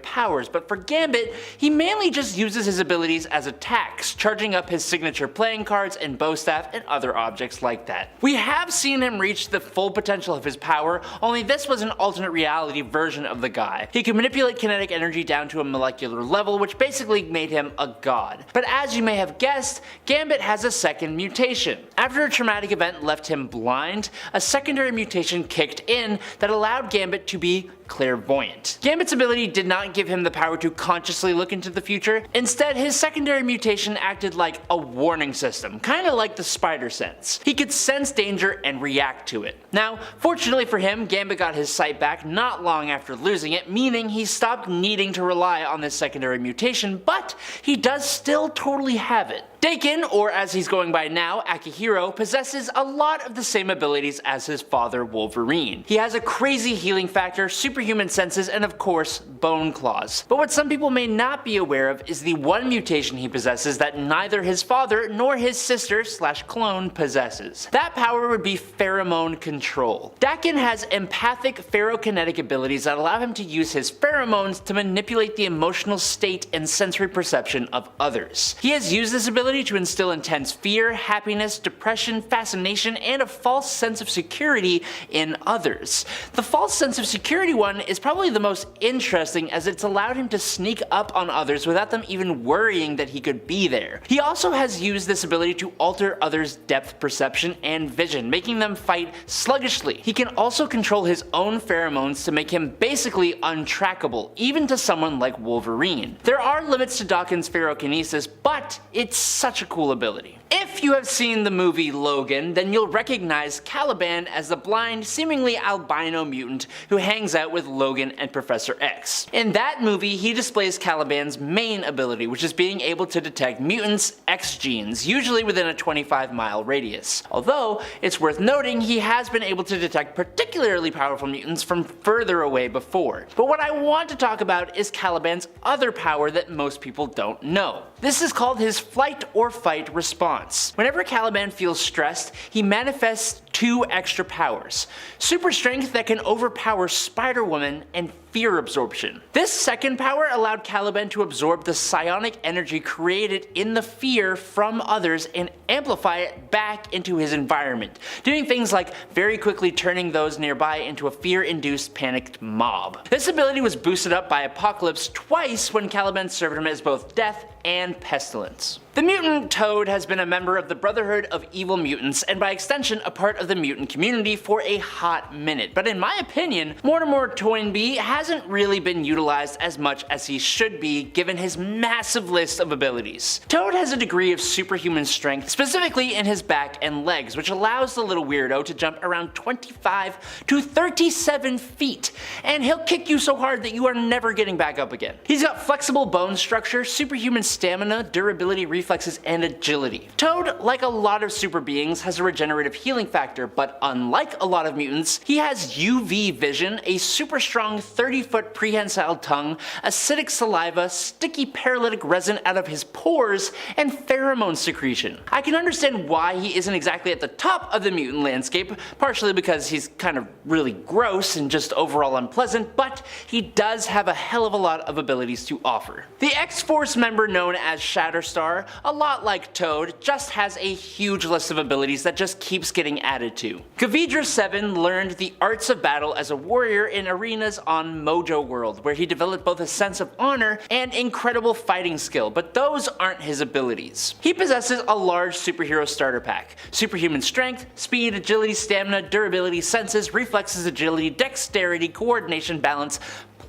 powers, but for Gambit, he mainly just uses his abilities as attacks, charging up his signature playing cards and bow staff and other objects like that. We have seen him reach the full potential of his power, only this was an alternate reality version of the guy. He could manipulate kinetic energy down to a molecular level, which basically made him a god. But as you may have guessed, Gambit has a second mutation. After a traumatic event left him blind, a secondary mutation kicked in that allowed Gambit to be clairvoyant. Gambit's ability did not give him the power to consciously look into the future. Instead, his secondary mutation acted like a warning system, kinda like the spider sense. He could sense danger and react to it. Now, fortunately for him, Gambit got his sight back not long after losing it, meaning he stopped needing to rely on this secondary mutation, but he does still totally have it. Dakin, or as he's going by now, Akihiro, possesses a lot of the same abilities as his father Wolverine. He has a crazy healing factor, superhuman senses, and of course, bone claws. But what some people may not be aware of is the one mutation he possesses that neither his father nor his sister / clone possesses. That power would be pheromone control. Dakin has empathic ferrokinetic abilities that allow him to use his pheromones to manipulate the emotional state and sensory perception of others. He has used this ability to instill intense fear, happiness, depression, fascination, and a false sense of security in others. The false sense of security one is probably the most interesting, as it's allowed him to sneak up on others without them even worrying that he could be there. He also has used this ability to alter others' depth perception and vision, making them fight sluggishly. He can also control his own pheromones to make him basically untrackable, even to someone like Wolverine. There are limits to Dakin's ferrokinesis, but it's such a cool ability. If you have seen the movie Logan, then you'll recognize Caliban as the blind, seemingly albino mutant who hangs out with Logan and Professor X. In that movie, he displays Caliban's main ability, which is being able to detect mutants' X genes, usually within a 25-mile radius. Although, it's worth noting he has been able to detect particularly powerful mutants from further away before. But what I want to talk about is Caliban's other power that most people don't know. This is called his flight or fight response. Whenever Caliban feels stressed, he manifests 2 extra powers. Super strength that can overpower Spider-Woman, and fear absorption. This second power allowed Caliban to absorb the psionic energy created in the fear from others and amplify it back into his environment, doing things like very quickly turning those nearby into a fear-induced panicked mob. This ability was boosted up by Apocalypse twice when Caliban served him as both Death and Pestilence. The mutant Toad has been a member of the Brotherhood of Evil Mutants and by extension a part of the mutant community for a hot minute, but in my opinion, Mortimer Toynbee hasn't really been utilized as much as he should be given his massive list of abilities. Toad has a degree of superhuman strength, specifically in his back and legs, which allows the little weirdo to jump around 25 to 37 feet, and he'll kick you so hard that you are never getting back up again. He's got flexible bone structure, superhuman stamina, durability, reflexes, and agility. Toad, like a lot of super beings, has a regenerative healing factor, but unlike a lot of mutants, he has UV vision, a super strong 30-foot prehensile tongue, acidic saliva, sticky paralytic resin out of his pores, and pheromone secretion. I can understand why he isn't exactly at the top of the mutant landscape, partially because he's kind of really gross and just overall unpleasant, but he does have a hell of a lot of abilities to offer. The X-Force member known as Shatterstar, a lot like Toad, just has a huge list of abilities that just keeps getting added to. Gavidra 7 learned the arts of battle as a warrior in arenas on Mojo World, where he developed both a sense of honor and incredible fighting skill, but those aren't his abilities. He possesses a large superhero starter pack: superhuman strength, speed, agility, stamina, durability, senses, reflexes, agility, dexterity, coordination, balance,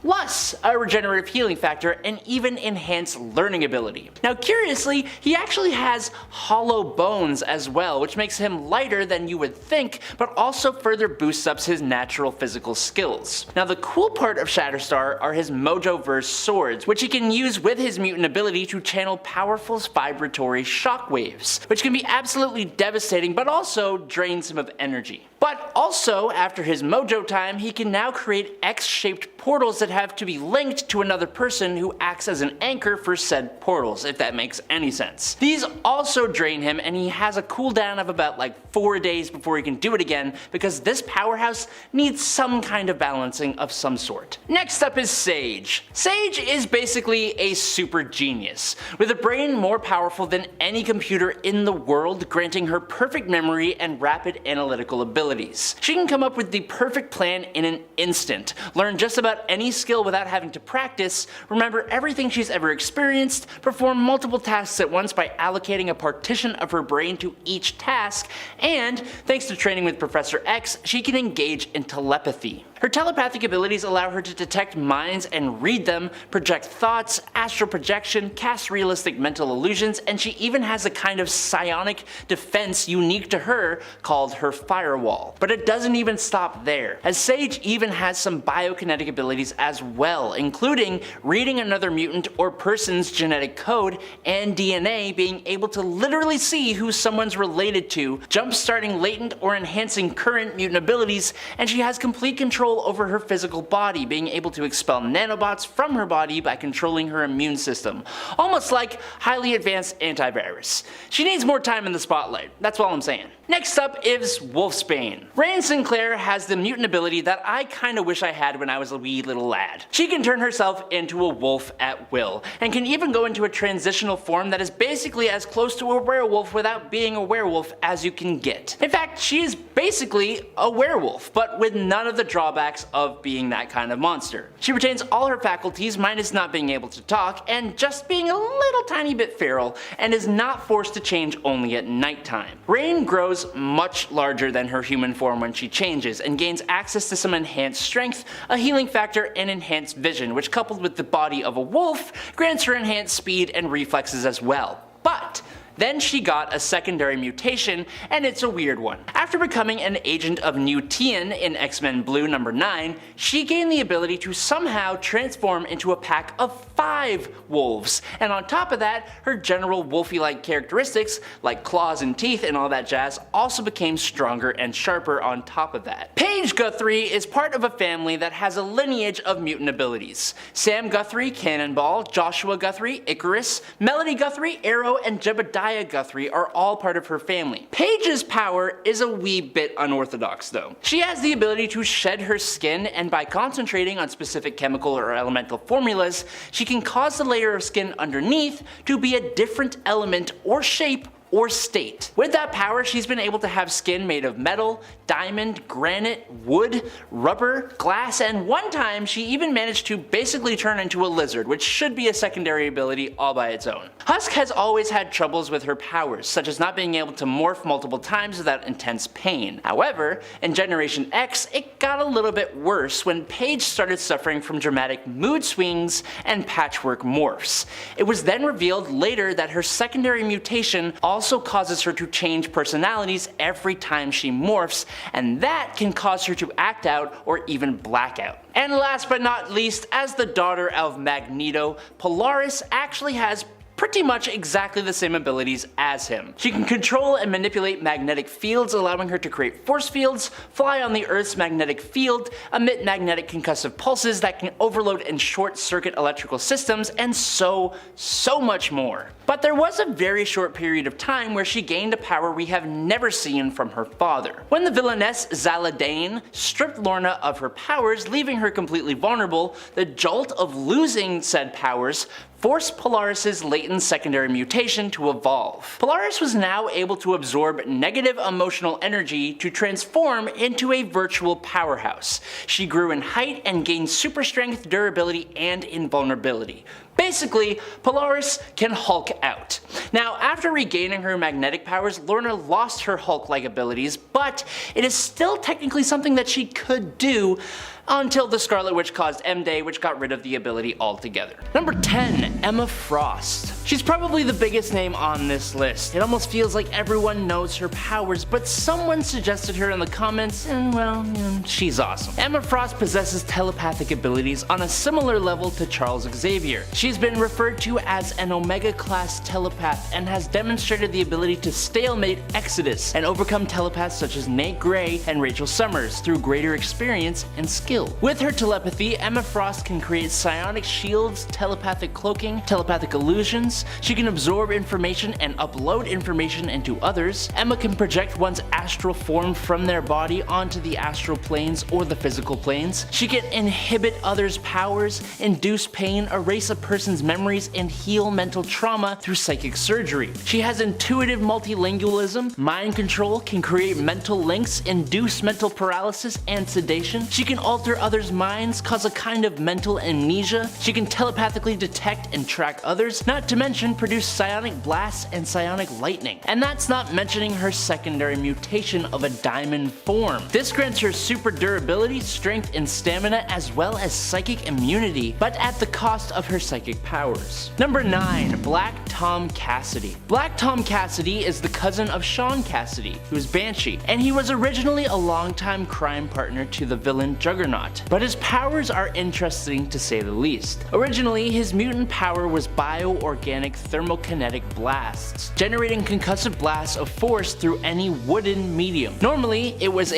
plus a regenerative healing factor and even enhanced learning ability. Now curiously, he actually has hollow bones as well, which makes him lighter than you would think, but also further boosts up his natural physical skills. Now the cool part of Shatterstar are his Mojo-verse swords, which he can use with his mutant ability to channel powerful vibratory shockwaves, which can be absolutely devastating but also drains him of energy. But also, after his Mojo time, he can now create X-shaped portals that have to be linked to another person who acts as an anchor for said portals, if that makes any sense. These also drain him, and he has a cooldown of about like 4 days before he can do it again, because this powerhouse needs some kind of balancing of some sort. Next up is Sage. Sage is basically a super genius, with a brain more powerful than any computer in the world, granting her perfect memory and rapid analytical ability. She can come up with the perfect plan in an instant, learn just about any skill without having to practice, remember everything she's ever experienced, perform multiple tasks at once by allocating a partition of her brain to each task, and, thanks to training with Professor X, she can engage in telepathy. Her telepathic abilities allow her to detect minds and read them, project thoughts, astral projection, cast realistic mental illusions, and she even has a kind of psionic defense unique to her called her firewall. But it doesn't even stop there, as Sage even has some biokinetic abilities as well, including reading another mutant or person's genetic code and DNA, being able to literally see who someone's related to, jump-starting latent or enhancing current mutant abilities, and she has complete control over her physical body, being able to expel nanobots from her body by controlling her immune system, almost like highly advanced antivirus. She needs more time in the spotlight, that's all I'm saying. Next up is Wolfsbane. Rain Sinclair has the mutant ability that I kinda wish I had when I was a wee little lad. She can turn herself into a wolf at will, and can even go into a transitional form that is basically as close to a werewolf without being a werewolf as you can get. In fact, she is basically a werewolf, but with none of the drawbacks of being that kind of monster. She retains all her faculties minus not being able to talk and just being a little tiny bit feral, and is not forced to change only at nighttime. Rain grows much larger than her human form when she changes, and gains access to some enhanced strength, a healing factor, and enhanced vision, which coupled with the body of a wolf, grants her enhanced speed and reflexes as well. But then she got a secondary mutation, and it's a weird one. After becoming an agent of New Tien in X-Men Blue number 9, she gained the ability to somehow transform into a pack of 5 wolves, and on top of that, her general wolfy-like characteristics, like claws and teeth and all that jazz, also became stronger and sharper on top of that. Paige Guthrie is part of a family that has a lineage of mutant abilities. Sam Guthrie, Cannonball, Joshua Guthrie, Icarus, Melody Guthrie, Arrow, and Jebediah Aya Guthrie are all part of her family. Paige's power is a wee bit unorthodox though. She has the ability to shed her skin, and by concentrating on specific chemical or elemental formulas, she can cause the layer of skin underneath to be a different element or shape or state. With that power, she's been able to have skin made of metal, diamond, granite, wood, rubber, glass, and one time she even managed to basically turn into a lizard, which should be a secondary ability all by its own. Husk has always had troubles with her powers, such as not being able to morph multiple times without intense pain. However, in Generation X, it got a little bit worse when Paige started suffering from dramatic mood swings and patchwork morphs. It was then revealed later that her secondary mutation also causes her to change personalities every time she morphs, and that can cause her to act out or even black out. And last but not least, as the daughter of Magneto, Polaris actually has pretty much exactly the same abilities as him. She can control and manipulate magnetic fields, allowing her to create force fields, fly on the Earth's magnetic field, emit magnetic concussive pulses that can overload and short circuit electrical systems, and so much more. But there was a very short period of time where she gained a power we have never seen from her father. When the villainess Zaladane stripped Lorna of her powers, leaving her completely vulnerable, the jolt of losing said powers forced Polaris' latent secondary mutation to evolve. Polaris was now able to absorb negative emotional energy to transform into a virtual powerhouse. She grew in height and gained super strength, durability, and invulnerability. Basically, Polaris can Hulk out. Now, after regaining her magnetic powers, Lorna lost her Hulk-like abilities, but it is still technically something that she could do until the Scarlet Witch caused M-Day, which got rid of the ability altogether. Number 10, Emma Frost. She's probably the biggest name on this list. It almost feels like everyone knows her powers, but someone suggested her in the comments, and well, she's awesome. Emma Frost possesses telepathic abilities on a similar level to Charles Xavier. She's been referred to as an Omega-class telepath and has demonstrated the ability to stalemate Exodus and overcome telepaths such as Nate Gray and Rachel Summers through greater experience and skill. With her telepathy, Emma Frost can create psionic shields, telepathic cloaking, telepathic illusions. She can absorb information and upload information into others. Emma can project one's astral form from their body onto the astral planes or the physical planes. She can inhibit others' powers, induce pain, erase a person's memories, and heal mental trauma through psychic surgery. She has intuitive multilingualism, mind control, can create mental links, induce mental paralysis and sedation. She can alter others' minds, cause a kind of mental amnesia. She can telepathically detect and track others, not to mention produce psionic blasts and psionic lightning. And that's not mentioning her secondary mutation of a diamond form. This grants her super durability, strength, and stamina, as well as psychic immunity, but at the cost of her psychic powers. Number 9, Black Tom Cassidy. Black Tom Cassidy is the cousin of Sean Cassidy, who is Banshee, and he was originally a longtime crime partner to the villain Juggernaut. But his powers are interesting to say the least. Originally, his mutant power was bioorganic thermokinetic blasts, generating concussive blasts of force through any wooden medium. Normally, it was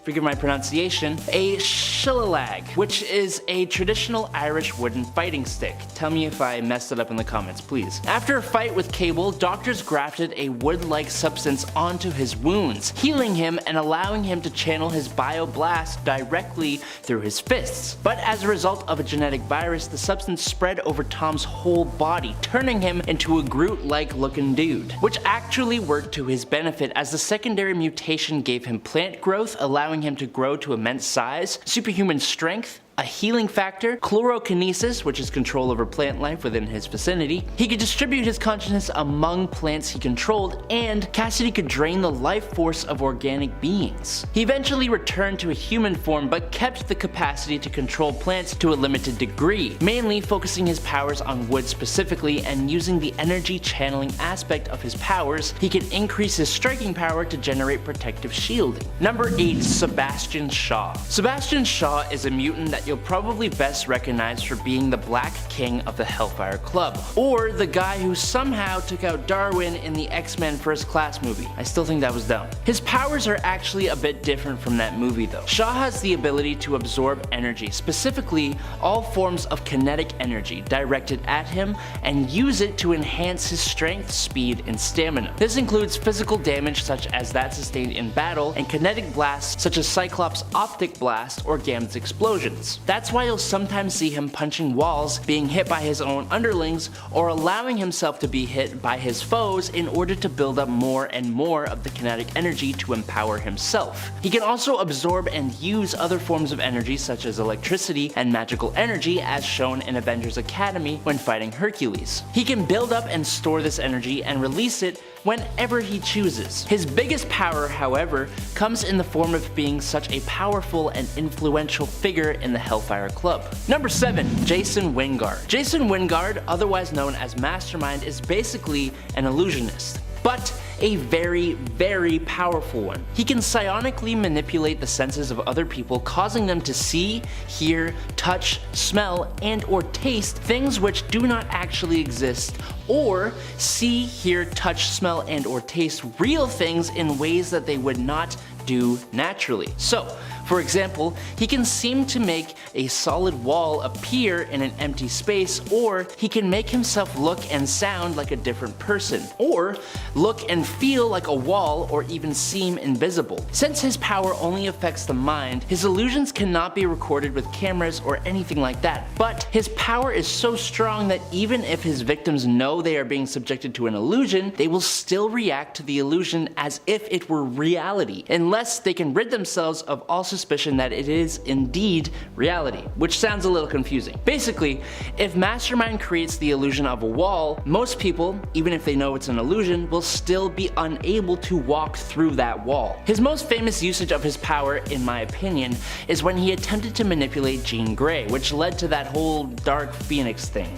forgive my pronunciation, a shillag, which is a traditional Irish wooden fighting stick. Tell me if I messed it up in the comments, please. After a fight with Cable, doctors grafted a wood-like substance onto his wounds, healing him and allowing him to channel his bioblast directly through his fists. But as a result of a genetic virus, the substance spread over Tom's whole body, turning him into a Groot-like looking dude, which actually worked to his benefit as the secondary mutation gave him plant growth, allowing him to grow to immense size, superhuman strength, a healing factor, chlorokinesis, which is control over plant life within his vicinity. He could distribute his consciousness among plants he controlled, and Cassidy could drain the life force of organic beings. He eventually returned to a human form, but kept the capacity to control plants to a limited degree, mainly focusing his powers on wood specifically, and using the energy channeling aspect of his powers, he could increase his striking power to generate protective shielding. Number 8, Sebastian Shaw. Sebastian Shaw is a mutant that you'll probably best recognize for being the Black King of the Hellfire Club, or the guy who somehow took out Darwin in the X-Men First Class movie. I still think that was dumb. His powers are actually a bit different from that movie though. Shaw has the ability to absorb energy, specifically all forms of kinetic energy directed at him, and use it to enhance his strength, speed, and stamina. This includes physical damage such as that sustained in battle, and kinetic blasts such as Cyclops' optic blast or Gambit's explosions. That's why you'll sometimes see him punching walls, being hit by his own underlings, or allowing himself to be hit by his foes in order to build up more and more of the kinetic energy to empower himself. He can also absorb and use other forms of energy such as electricity and magical energy, as shown in Avengers Academy when fighting Hercules. He can build up and store this energy and release it whenever he chooses. His biggest power, however, comes in the form of being such a powerful and influential figure in the Hellfire Club. Number 7. Jason Wingard. Jason Wingard, otherwise known as Mastermind, is basically an illusionist, but a very, very powerful one. He can psionically manipulate the senses of other people, causing them to see, hear, touch, smell, and or taste things which do not actually exist, or see, hear, touch, smell, and or taste real things in ways that they would not do naturally. So, for example, he can seem to make a solid wall appear in an empty space, or he can make himself look and sound like a different person, or look and feel like a wall, or even seem invisible. Since his power only affects the mind, his illusions cannot be recorded with cameras or anything like that, but his power is so strong that even if his victims know they are being subjected to an illusion, they will still react to the illusion as if it were reality, unless they can rid themselves of all suspicion that it is indeed reality, which sounds a little confusing. Basically, if Mastermind creates the illusion of a wall, most people, even if they know it's an illusion, will still be unable to walk through that wall. His most famous usage of his power, in my opinion, is when he attempted to manipulate Jean Grey, which led to that whole Dark Phoenix thing.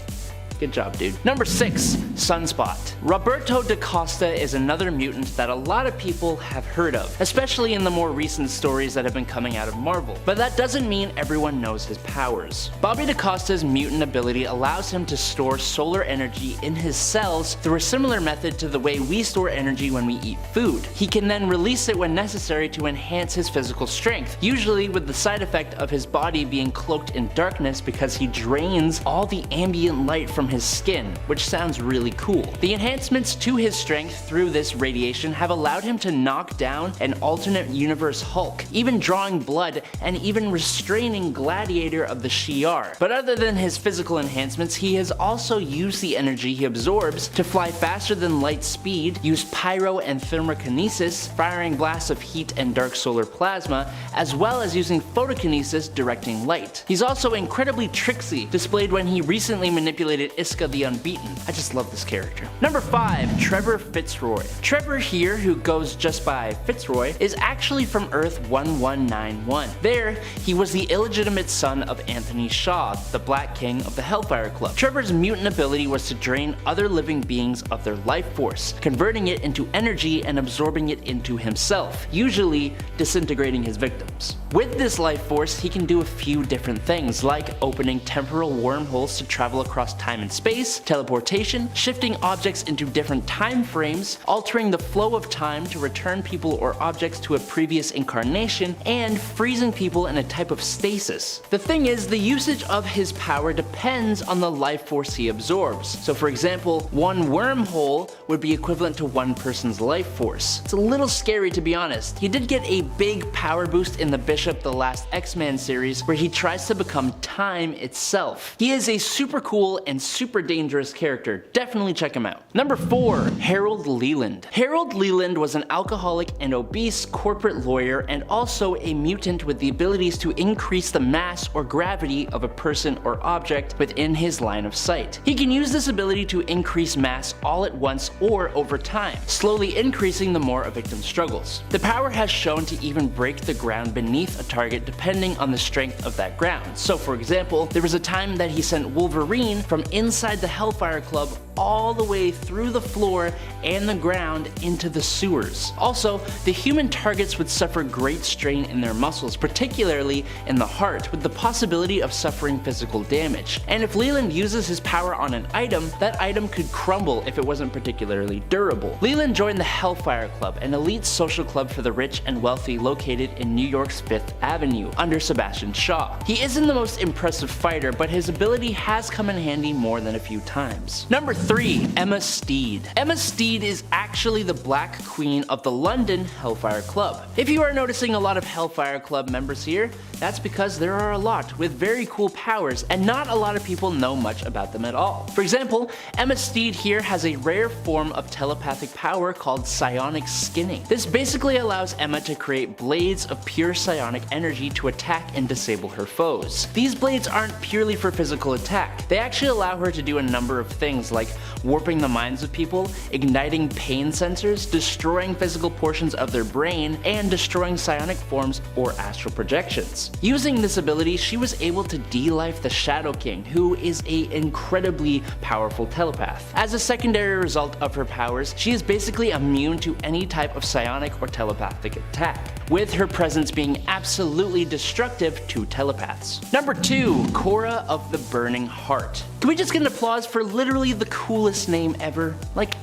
Good job, dude. Number 6. Sunspot. Roberto da Costa is another mutant that a lot of people have heard of, especially in the more recent stories that have been coming out of Marvel. But that doesn't mean everyone knows his powers. Bobby da Costa's mutant ability allows him to store solar energy in his cells through a similar method to the way we store energy when we eat food. He can then release it when necessary to enhance his physical strength, usually with the side effect of his body being cloaked in darkness because he drains all the ambient light from his skin, which sounds really cool. The enhancements to his strength through this radiation have allowed him to knock down an alternate universe Hulk, even drawing blood and even restraining Gladiator of the Shi'ar. But other than his physical enhancements, he has also used the energy he absorbs to fly faster than light speed, use pyro and thermokinesis, firing blasts of heat and dark solar plasma, as well as using photokinesis directing light. He's also incredibly tricksy, displayed when he recently manipulated Iska the Unbeaten. I just love this character. Number 5. Trevor Fitzroy. Trevor here, who goes just by Fitzroy, is actually from Earth 1191. There, he was the illegitimate son of Anthony Shaw, the Black King of the Hellfire Club. Trevor's mutant ability was to drain other living beings of their life force, converting it into energy and absorbing it into himself, usually disintegrating his victims. With this life force, he can do a few different things, like opening temporal wormholes to travel across time and space, teleportation, shifting objects into different time frames, altering the flow of time to return people or objects to a previous incarnation, and freezing people in a type of stasis. The thing is, the usage of his power depends on the life force he absorbs. So for example, one wormhole would be equivalent to one person's life force. It's a little scary, to be honest. He did get a big power boost in the Bishop the Last X-Men series, where he tries to become time itself. He is a super cool and super dangerous character. Definitely check him out. Number 4. Harold Leland. Harold Leland was an alcoholic and obese corporate lawyer, and also a mutant with the abilities to increase the mass or gravity of a person or object within his line of sight. He can use this ability to increase mass all at once or over time, slowly increasing the more a victim struggles. The power has shown to even break the ground beneath a target depending on the strength of that ground. So for example, there was a time that he sent Wolverine from inside the Hellfire Club all the way through the floor and the ground into the sewers. Also, the human targets would suffer great strain in their muscles, particularly in the heart, with the possibility of suffering physical damage. And if Leland uses his power on an item, that item could crumble if it wasn't particularly durable. Leland joined the Hellfire Club, an elite social club for the rich and wealthy located in New York's 5th Avenue, under Sebastian Shaw. He isn't the most impressive fighter, but his ability has come in handy more than a few times. Number 3. Emma Steed. Emma Steed is actually the Black Queen of the London Hellfire Club. If you are noticing a lot of Hellfire Club members here, that's because there are a lot with very cool powers and not a lot of people know much about them at all. For example, Emma Steed here has a rare form of telepathic power called psionic skinning. This basically allows Emma to create blades of pure psionic energy to attack and disable her foes. These blades aren't purely for physical attack. They actually allow her to do a number of things like warping the minds of people, igniting pain sensors, destroying physical portions of their brain, and destroying psionic forms or astral projections. Using this ability, she was able to de-life the Shadow King, who is an incredibly powerful telepath. As a secondary result of her powers, she is basically immune to any type of psionic or telepathic attack, with her presence being absolutely destructive to telepaths. Number 2. Cora of the Burning Heart. Can we just get an applause for literally the coolest name ever? Like,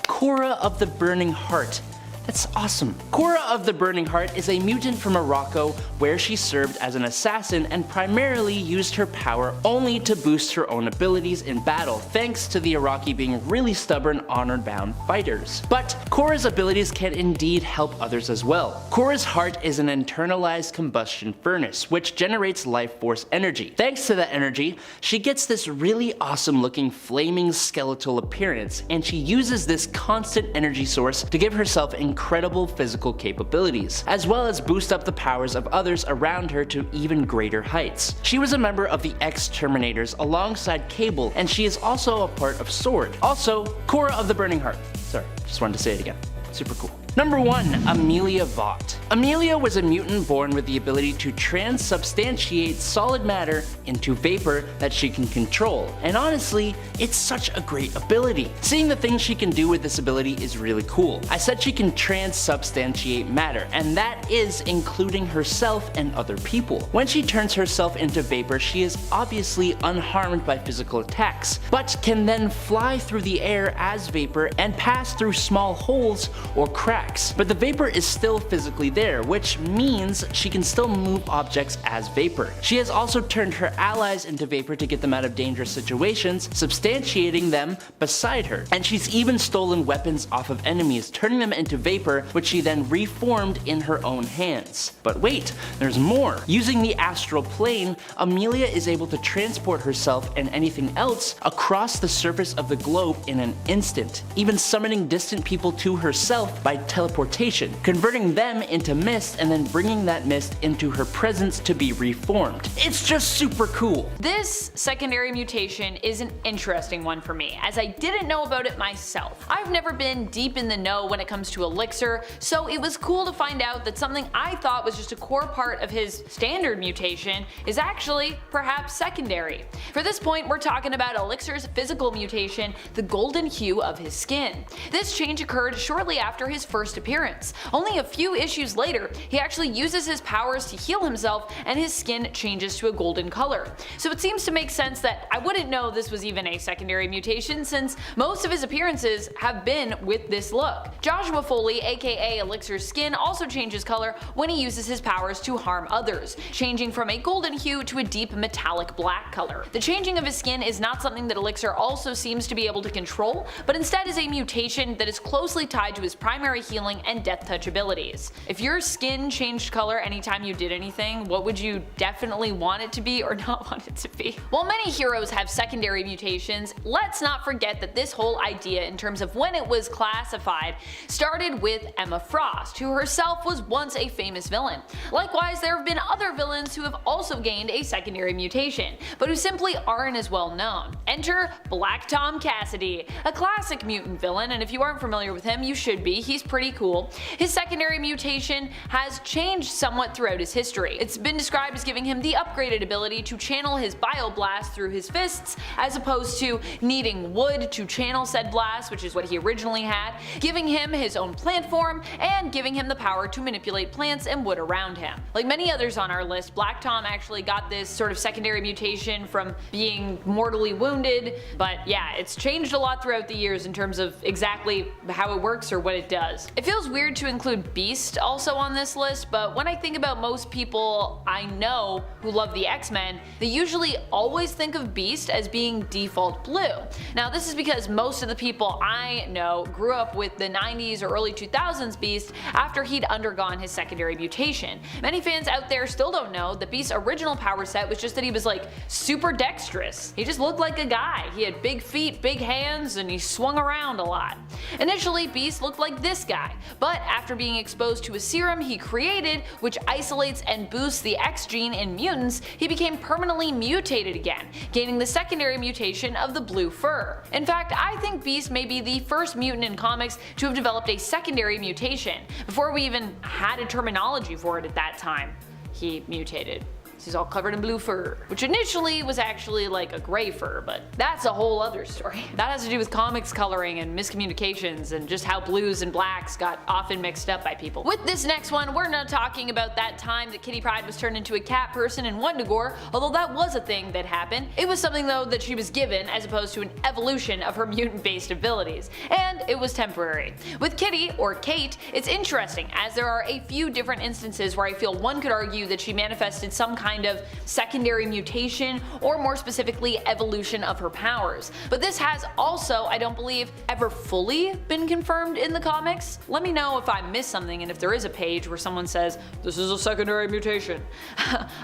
Cora of the Burning Heart. That's awesome. Cora of the Burning Heart is a mutant from Morocco where she served as an assassin and primarily used her power only to boost her own abilities in battle, thanks to the Iraqi being really stubborn, honor-bound fighters. But Cora's abilities can indeed help others as well. Cora's heart is an internalized combustion furnace, which generates life force energy. Thanks to that energy, she gets this really awesome looking flaming skeletal appearance, and she uses this constant energy source to give herself incredible physical capabilities, as well as boost up the powers of others around her to even greater heights. She was a member of the X-Terminators alongside Cable, and she is also a part of Sword. Also, Cora of the Burning Heart. Sorry, just wanted to say it again. Super cool. Number 1. Amelia Vaught. Amelia was a mutant born with the ability to transubstantiate solid matter into vapor that she can control, and honestly, it's such a great ability. Seeing the things she can do with this ability is really cool. I said she can transubstantiate matter, and that is including herself and other people. When she turns herself into vapor, she is obviously unharmed by physical attacks, but can then fly through the air as vapor and pass through small holes or cracks. But the vapor is still physically there, which means she can still move objects as vapor. She has also turned her allies into vapor to get them out of dangerous situations, substantiating them beside her. And she's even stolen weapons off of enemies, turning them into vapor, which she then reformed in her own hands. But wait, there's more. Using the astral plane, Amelia is able to transport herself and anything else across the surface of the globe in an instant, even summoning distant people to herself by teleportation, converting them into mist and then bringing that mist into her presence to be reformed. It's just super cool. This secondary mutation is an interesting one for me, as I didn't know about it myself. I've never been deep in the know when it comes to Elixir, so it was cool to find out that something I thought was just a core part of his standard mutation is actually perhaps secondary. For this point, we're talking about Elixir's physical mutation, the golden hue of his skin. This change occurred shortly after his first appearance. Only a few issues later, he actually uses his powers to heal himself and his skin changes to a golden color. So it seems to make sense that I wouldn't know this was even a secondary mutation, since most of his appearances have been with this look. Joshua Foley, aka Elixir's skin, also changes color when he uses his powers to harm others, changing from a golden hue to a deep metallic black color. The changing of his skin is not something that Elixir also seems to be able to control, but instead is a mutation that is closely tied to his primary healing and death touch abilities. If your skin changed color anytime you did anything, what would you definitely want it to be or not want it to be? While many heroes have secondary mutations, let's not forget that this whole idea in terms of when it was classified started with Emma Frost, who herself was once a famous villain. Likewise, there have been other villains who have also gained a secondary mutation, but who simply aren't as well known. Enter Black Tom Cassidy, a classic mutant villain, and if you aren't familiar with him, you should be. He's pretty cool. His secondary mutation mutation has changed somewhat throughout his history. It's been described as giving him the upgraded ability to channel his bioblast through his fists, as opposed to needing wood to channel said blast, which is what he originally had, giving him his own plant form, and giving him the power to manipulate plants and wood around him. Like many others on our list, Black Tom actually got this sort of secondary mutation from being mortally wounded, but yeah, it's changed a lot throughout the years in terms of exactly how it works or what it does. It feels weird to include Beast also on this list, but when I think about most people I know who love the X-Men, they usually always think of Beast as being default blue. Now this is because most of the people I know grew up with the 90s or early 2000s Beast after he'd undergone his secondary mutation. Many fans out there still don't know that Beast's original power set was just that he was like super dexterous. He just looked like a guy. He had big feet, big hands, and he swung around a lot. Initially, Beast looked like this guy, but after being exposed to a serum he created which isolates and boosts the X gene in mutants, he became permanently mutated again, gaining the secondary mutation of the blue fur. In fact, I think Beast may be the first mutant in comics to have developed a secondary mutation, before we even had a terminology for it at that time. He mutated. He's all covered in blue fur, which initially was actually like a gray fur, but that's a whole other story. That has to do with comics coloring and miscommunications and just how blues and blacks got often mixed up by people. With this next one, we're not talking about that time that Kitty Pryde was turned into a cat person in Wundagore, although that was a thing that happened. It was something though that she was given as opposed to an evolution of her mutant-based abilities, and it was temporary. With Kitty, or Kate, it's interesting as there are a few different instances where I feel one could argue that she manifested some kind of secondary mutation, or more specifically evolution of her powers. But this has also, I don't believe, ever fully been confirmed in the comics. Let me know if I missed something and if there is a page where someone says, this is a secondary mutation.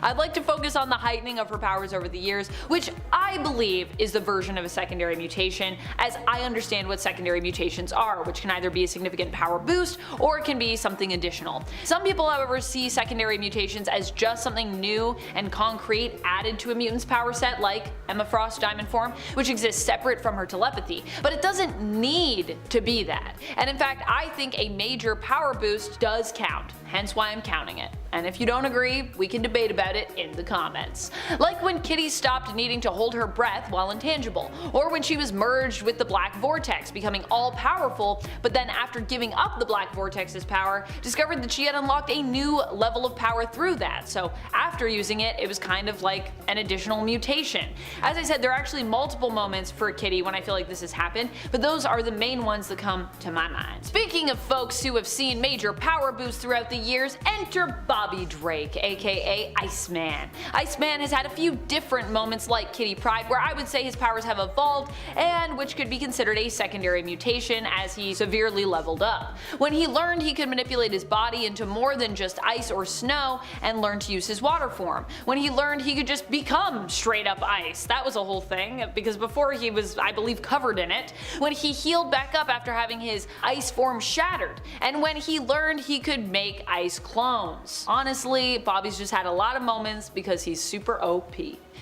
I'd like to focus on the heightening of her powers over the years, which I believe is the version of a secondary mutation, as I understand what secondary mutations are, which can either be a significant power boost or it can be something additional. Some people, however, see secondary mutations as just something new and concrete added to a mutant's power set, like Emma Frost's diamond form, which exists separate from her telepathy, but it doesn't need to be that. And in fact, I think a major power boost does count, hence why I'm counting it. And if you don't agree, we can debate about it in the comments. Like when Kitty stopped needing to hold her breath while intangible, or when she was merged with the Black Vortex, becoming all-powerful, but then after giving up the Black Vortex's power, discovered that she had unlocked a new level of power through that, so after using it, it was kind of like an additional mutation. As I said, there are actually multiple moments for Kitty when I feel like this has happened, but those are the main ones that come to my mind. Speaking of folks who have seen major power boosts throughout the years, enter Bobby Drake, aka Iceman. Iceman has had a few different moments like Kitty Pryde where I would say his powers have evolved, and which could be considered a secondary mutation as he severely leveled up. When he learned he could manipulate his body into more than just ice or snow, and learned to use his water form. When he learned he could just become straight up ice. That was a whole thing, because before he was, I believe, covered in it. When he healed back up after having his ice form shattered. And when he learned he could make ice clones. Honestly, Bobby's just had a lot of moments because he's super OP.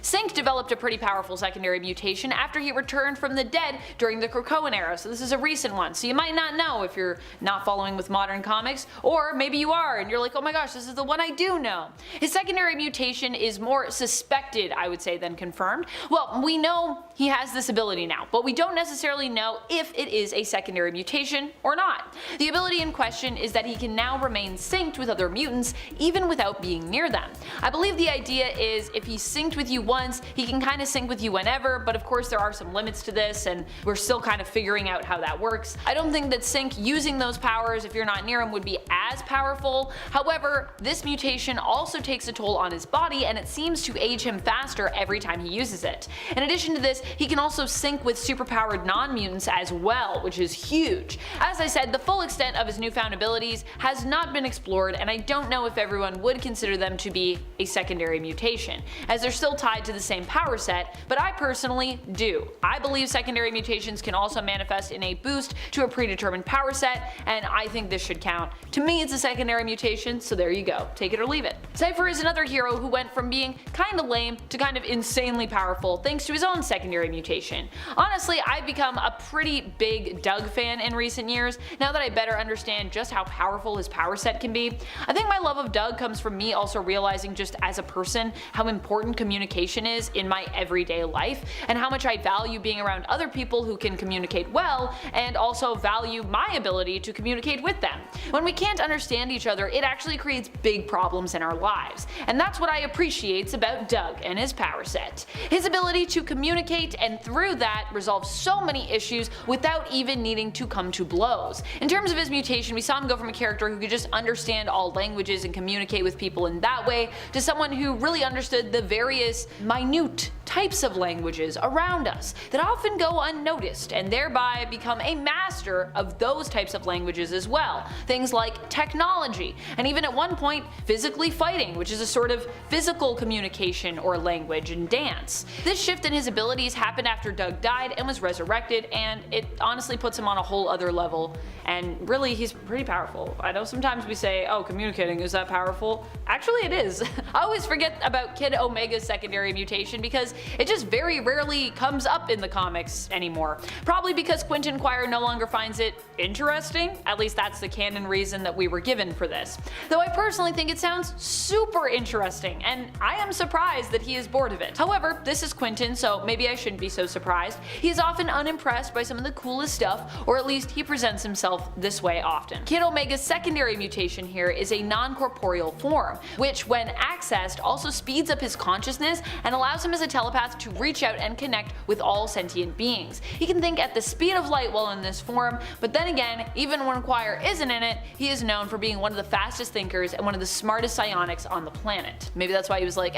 Sync developed a pretty powerful secondary mutation after he returned from the dead during the Krakoan era, so this is a recent one, so you might not know if you're not following with modern comics, or maybe you are and you're like, oh my gosh, this is the one I do know. His secondary mutation is more suspected, I would say, than confirmed. Well, we know he has this ability now, but we don't necessarily know if it is a secondary mutation or not. The ability in question is that he can now remain synced with other mutants even without being near them. I believe the idea is if he's synced with you once, he can kind of sync with you whenever, but of course there are some limits to this and we're still kind of figuring out how that works. I don't think that sync using those powers if you're not near him would be as powerful. However, this mutation also takes a toll on his body and it seems to age him faster every time he uses it. In addition to this, he can also sync with superpowered non-mutants as well, which is huge. As I said, the full extent of his newfound abilities has not been explored, and I don't know if everyone would consider them to be a secondary mutation, as they're still tied to the same power set, but I personally do. I believe secondary mutations can also manifest in a boost to a predetermined power set, and I think this should count. To me, it's a secondary mutation, so there you go. Take it or leave it. Cypher is another hero who went from being kinda lame to kind of insanely powerful thanks to his own secondary mutation. Honestly, I've become a pretty big Doug fan in recent years, now that I better understand just how powerful his power set can be. I think my love of Doug comes from me also realizing just as a person how important communication is in my everyday life, and how much I value being around other people who can communicate well, and also value my ability to communicate with them. When we can't understand each other, it actually creates big problems in our lives, and that's what I appreciate about Doug and his power set. His ability to communicate, and through that resolve so many issues without even needing to come to blows. In terms of his mutation, we saw him go from a character who could just understand all languages and communicate with people in that way, to someone who really understood the various minute types of languages around us that often go unnoticed, and thereby become a master of those types of languages as well. Things like technology, and even at one point physically fighting, which is a sort of physical communication or language and dance. This shift in his abilities happened after Doug died and was resurrected, and it honestly puts him on a whole other level, and really he's pretty powerful. I know sometimes we say, oh, communicating, is that powerful? Actually it is. I always forget about Kid Omega's secondary mutation because it just very rarely comes up in the comics anymore. Probably because Quentin Quire no longer finds it interesting, at least that's the canon reason that we were given for this. Though I personally think it sounds super interesting, and I am surprised that he is bored of it. However, this is Quentin, so maybe I shouldn't be so surprised. He is often unimpressed by some of the coolest stuff, or at least he presents himself this way often. Kid Omega's secondary mutation here is a non-corporeal form, which when accessed also speeds up his consciousness and allows him as a telepath to reach out and connect with all sentient beings. He can think at the speed of light while in this form, but then again, even when Quire isn't in it, he is known for being one of the fastest thinkers and one of the smartest psionics on the planet. Maybe that's why he was like,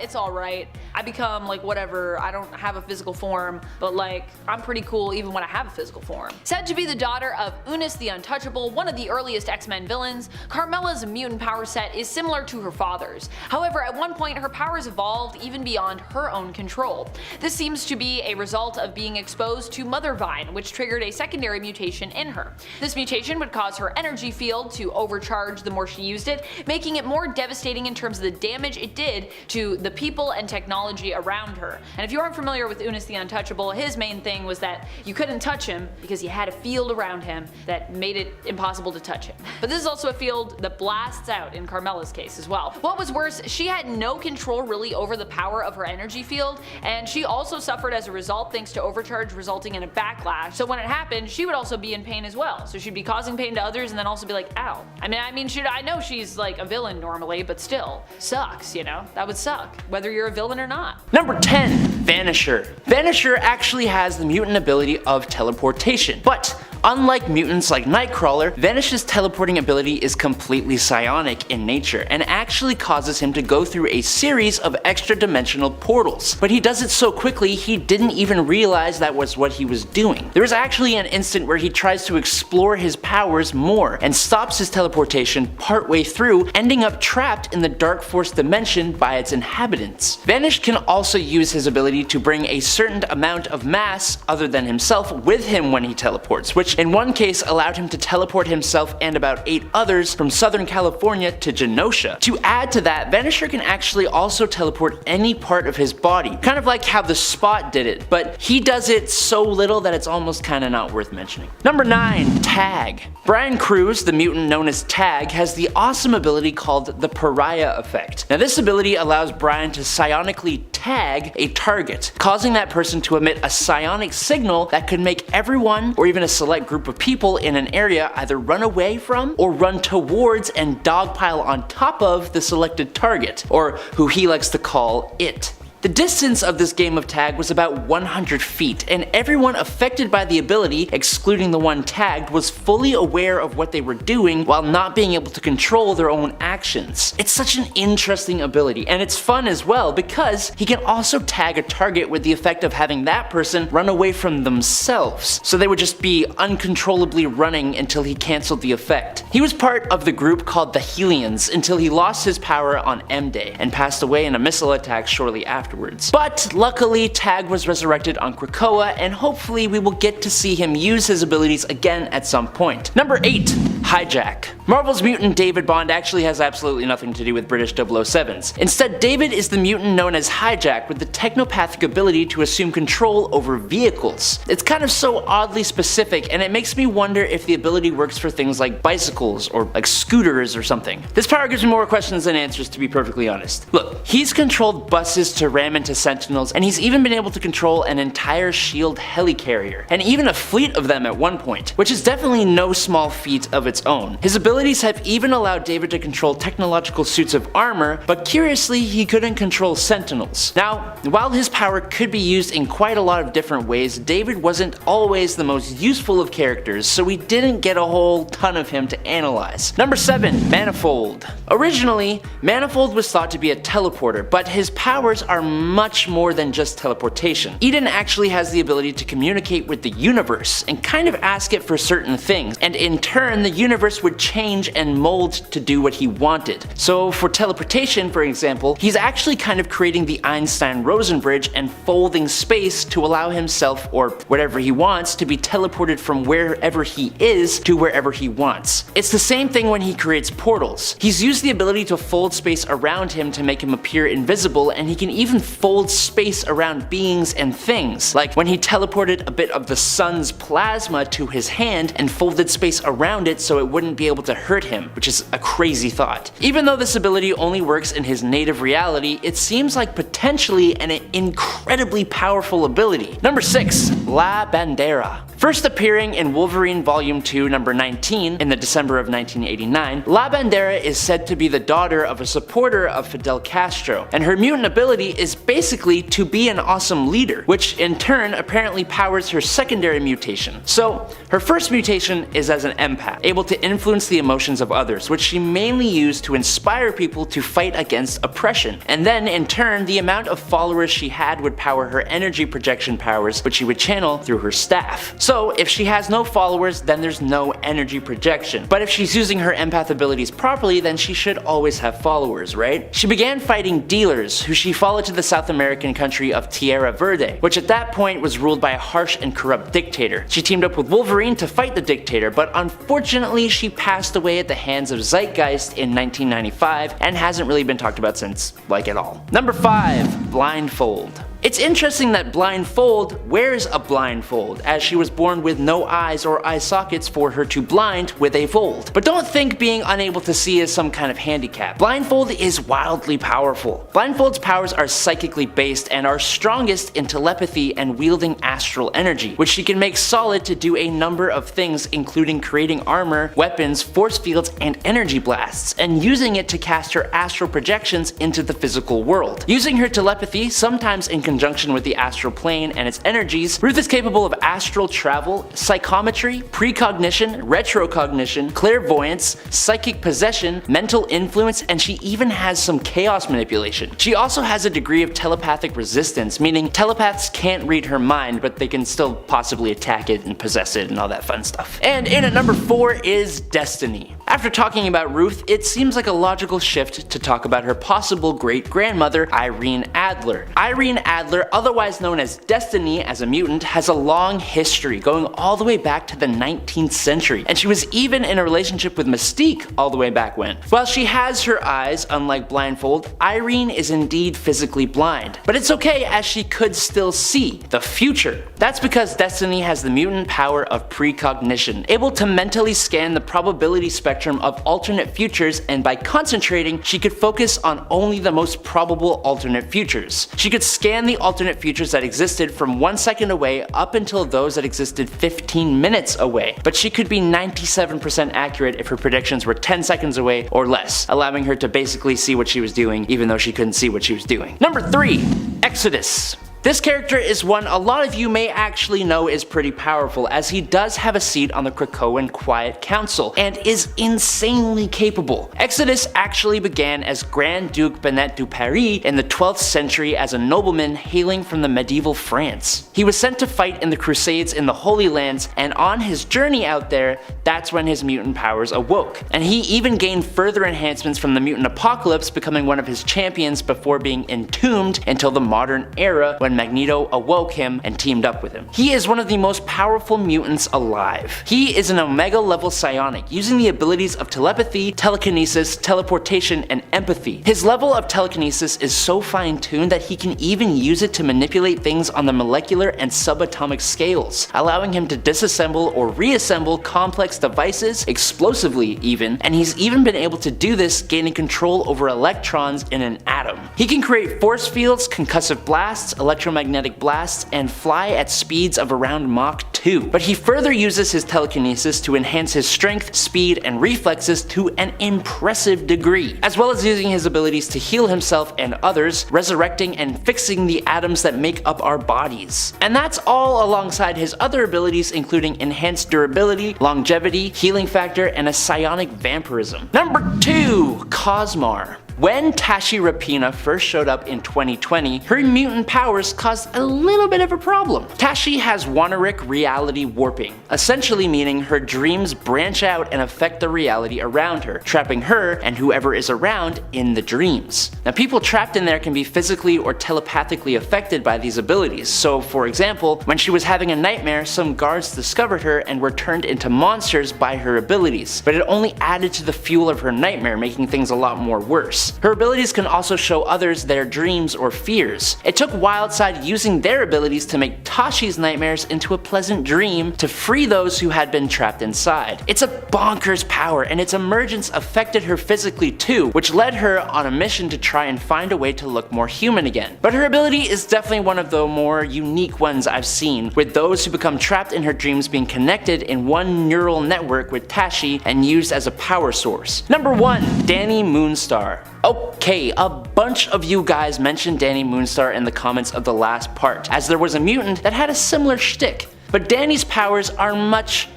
it's alright, I become like whatever, I don't have a physical form, but like, I'm pretty cool even when I have a physical form. Said to be the daughter of Unis the Untouchable, one of the earliest X-Men villains, Carmella's mutant power set is similar to her father's. However, at one point her powers evolved even beyond her own control. This seems to be a result of being exposed to Mother Vine, which triggered a secondary mutation in her. This mutation would cause her energy field to overcharge the more she used it, making it more devastating in terms of the damage it did to the people and technology around her. And if you aren't familiar with Unis the Untouchable, his main thing was that you couldn't touch him because he had a field around him that made it impossible to touch him. But this is also a field that blasts out in Carmella's case as well. What was worse, she had no control really over the power of her energy field, and she also suffered as a result thanks to overcharge resulting in a backlash. So when it happened, she would also be in pain as well. So she'd be causing pain to others and then also be like, ow. I mean, I know she's like a villain normally, but still, sucks, you know? That would suck, whether you're a villain or not. Number 10. Vanisher. Vanisher actually has the mutant ability of teleportation, but unlike mutants like Nightcrawler, Vanish's teleporting ability is completely psionic in nature and actually causes him to go through a series of extra-dimensional portals. But he does it so quickly he didn't even realize that was what he was doing. There is actually an instant where he tries to explore his powers more and stops his teleportation partway through, ending up trapped in the Dark Force dimension by its inhabitants. Vanish can also use his ability to bring a certain amount of mass other than himself with him when he teleports, which in one case allowed him to teleport himself and about 8 others from Southern California to Genosha. To add to that, Vanisher can actually also teleport any part of his body, kind of like how the Spot did it, but he does it so little that it's almost kinda not worth mentioning. Number 9. Tag. Brian Cruz, the mutant known as Tag, has the awesome ability called the Pariah effect. Now this ability allows Brian to psionically tag a target, causing that person to emit a psionic signal that could make everyone, or even a select group of people in an area, either run away from or run towards and dogpile on top of the selected target, or who he likes to call it. The distance of this game of tag was about 100 feet, and everyone affected by the ability, excluding the one tagged, was fully aware of what they were doing while not being able to control their own actions. It's such an interesting ability, and it's fun as well because he can also tag a target with the effect of having that person run away from themselves, so they would just be uncontrollably running until he cancelled the effect. He was part of the group called the Helians until he lost his power on M-Day and passed away in a missile attack shortly afterwards. But luckily, Tag was resurrected on Krakoa, and hopefully we will get to see him use his abilities again at some point. Number 8. Hijack. Marvel's mutant David Bond actually has absolutely nothing to do with British 007s. Instead, David is the mutant known as Hijack with the technopathic ability to assume control over vehicles. It's kind of so oddly specific, and it makes me wonder if the ability works for things like bicycles or like scooters or something. This power gives me more questions than answers, to be perfectly honest. Look, he's controlled buses to ram into sentinels, and he's even been able to control an entire SHIELD helicarrier, and even a fleet of them at one point, which is definitely no small feat of its own. His abilities have even allowed David to control technological suits of armor, but curiously he couldn't control sentinels. Now, while his power could be used in quite a lot of different ways, David wasn't always the most useful of characters, so we didn't get a whole ton of him to analyze. Number 7. Manifold. Originally, Manifold was thought to be a teleporter, but his powers are much more than just teleportation. Eden actually has the ability to communicate with the universe and kind of ask it for certain things, and in turn the universe would change and mold to do what he wanted. So for teleportation, for example, he's actually kind of creating the Einstein-Rosen bridge and folding space to allow himself, or whatever he wants, to be teleported from wherever he is to wherever he wants. It's the same thing when he creates portals. He's used the ability to fold space around him to make him appear invisible, and he can even fold space around beings and things, like when he teleported a bit of the sun's plasma to his hand and folded space around it so it wouldn't be able to hurt him, which is a crazy thought. Even though this ability only works in his native reality, it seems like potentially an incredibly powerful ability. Number 6. La Bandera. First appearing in Wolverine Volume 2, number 19 in the December of 1989, La Bandera is said to be the daughter of a supporter of Fidel Castro, and her mutant ability is basically to be an awesome leader, which in turn apparently powers her secondary mutation. So her first mutation is as an empath, able to influence the emotions of others, which she mainly used to inspire people to fight against oppression. And then in turn, the amount of followers she had would power her energy projection powers, which she would channel through her staff. So if she has no followers, then there's no energy projection. But if she's using her empath abilities properly, then she should always have followers, right? She began fighting dealers, who she followed to the South American country of Tierra Verde, which at that point was ruled by a harsh and corrupt dictator. She teamed up with Wolverine to fight the dictator, but unfortunately she passed away at the hands of Zeitgeist in 1995 and hasn't really been talked about since, like, at all. Number 5. Blindfold. It's interesting that Blindfold wears a blindfold, as she was born with no eyes or eye sockets for her to blind with a fold. But don't think being unable to see is some kind of handicap. Blindfold is wildly powerful. Blindfold's powers are psychically based and are strongest in telepathy and wielding astral energy, which she can make solid to do a number of things, including creating armor, weapons, force fields, and energy blasts, and using it to cast her astral projections into the physical world. Using her telepathy, sometimes in conjunction with the astral plane and its energies, Ruth is capable of astral travel, psychometry, precognition, retrocognition, clairvoyance, psychic possession, mental influence, and she even has some chaos manipulation. She also has a degree of telepathic resistance, meaning telepaths can't read her mind, but they can still possibly attack it and possess it and all that fun stuff. And in at number 4 is Destiny. After talking about Ruth, it seems like a logical shift to talk about her possible great-grandmother, Irene Adler. Irene Adler, otherwise known as Destiny as a mutant, has a long history going all the way back to the 19th century, and she was even in a relationship with Mystique all the way back when. While she has her eyes, unlike Blindfold, Irene is indeed physically blind. But it's okay, as she could still see the future. That's because Destiny has the mutant power of precognition, able to mentally scan the probability spectrum of alternate futures, and by concentrating, she could focus on only the most probable alternate futures. She could scan the alternate futures that existed from 1 second away up until those that existed 15 minutes away, but she could be 97% accurate if her predictions were 10 seconds away or less, allowing her to basically see what she was doing even though she couldn't see what she was doing. Number 3. Exodus. This character is one a lot of you may actually know is pretty powerful, as he does have a seat on the Krakoan Quiet Council and is insanely capable. Exodus actually began as Grand Duke Benet du Paris in the 12th century as a nobleman hailing from the medieval France. He was sent to fight in the Crusades in the Holy Lands, and on his journey out there, that's when his mutant powers awoke. And he even gained further enhancements from the mutant apocalypse, becoming one of his champions before being entombed until the modern era when Magneto awoke him and teamed up with him. He is one of the most powerful mutants alive. He is an Omega level psionic, using the abilities of telepathy, telekinesis, teleportation, and empathy. His level of telekinesis is so fine-tuned that he can even use it to manipulate things on the molecular and subatomic scales, allowing him to disassemble or reassemble complex devices, explosively even, and he's even been able to do this gaining control over electrons in an atom. He can create force fields, concussive blasts, electromagnetic blasts, and fly at speeds of around Mach 2. But he further uses his telekinesis to enhance his strength, speed, and reflexes to an impressive degree, as well as using his abilities to heal himself and others, resurrecting and fixing the atoms that make up our bodies. And that's all alongside his other abilities, including enhanced durability, longevity, healing factor, and a psionic vampirism. Number 2, Cosmar. When Tashi Rapina first showed up in 2020, her mutant powers caused a little bit of a problem. Tashi has Waneric reality warping, essentially meaning her dreams branch out and affect the reality around her, trapping her and whoever is around in the dreams. Now, people trapped in there can be physically or telepathically affected by these abilities. So, for example, when she was having a nightmare, some guards discovered her and were turned into monsters by her abilities, but it only added to the fuel of her nightmare, making things a lot more worse. Her abilities can also show others their dreams or fears. It took Wildside using their abilities to make Tashi's nightmares into a pleasant dream to free those who had been trapped inside. It's a bonkers power, and its emergence affected her physically too, which led her on a mission to try and find a way to look more human again. But her ability is definitely one of the more unique ones I've seen, with those who become trapped in her dreams being connected in one neural network with Tashi and used as a power source. Number 1, Dani Moonstar. Okay, a bunch of you guys mentioned Dani Moonstar in the comments of the last part, as there was a mutant that had a similar shtick. But Dani's powers are much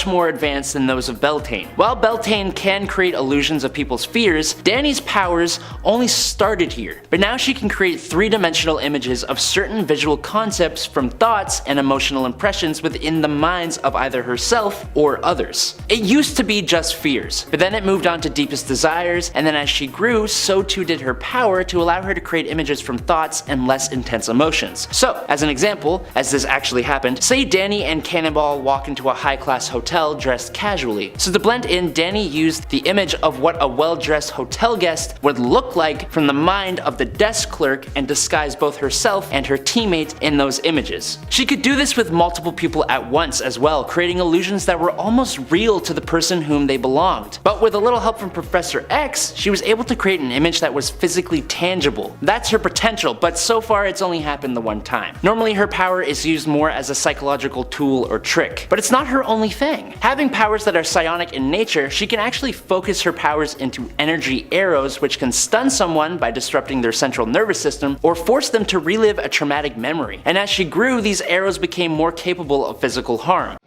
more advanced than those of Beltane. While Beltane can create illusions of people's fears, Dani's powers only started here. But now she can create three-dimensional images of certain visual concepts from thoughts and emotional impressions within the minds of either herself or others. It used to be just fears, but then it moved on to deepest desires, and then as she grew, so too did her power to allow her to create images from thoughts and less intense emotions. So, as an example, as this actually happened, say Dani and Cannonball walk into a high-class hotel dressed casually. So to blend in, Dani used the image of what a well-dressed hotel guest would look like from the mind of the desk clerk and disguise both herself and her teammate in those images. She could do this with multiple people at once as well, creating illusions that were almost real to the person whom they belonged. But with a little help from Professor X, she was able to create an image that was physically tangible. That's her potential, but so far it's only happened the one time. Normally her power is used more as a psychological tool or trick, but it's not her only thing. Having powers that are psionic in nature, she can actually focus her powers into energy arrows, which can stun someone by disrupting their central nervous system or force them to relive a traumatic memory. And as she grew, these arrows became more capable of physical harm.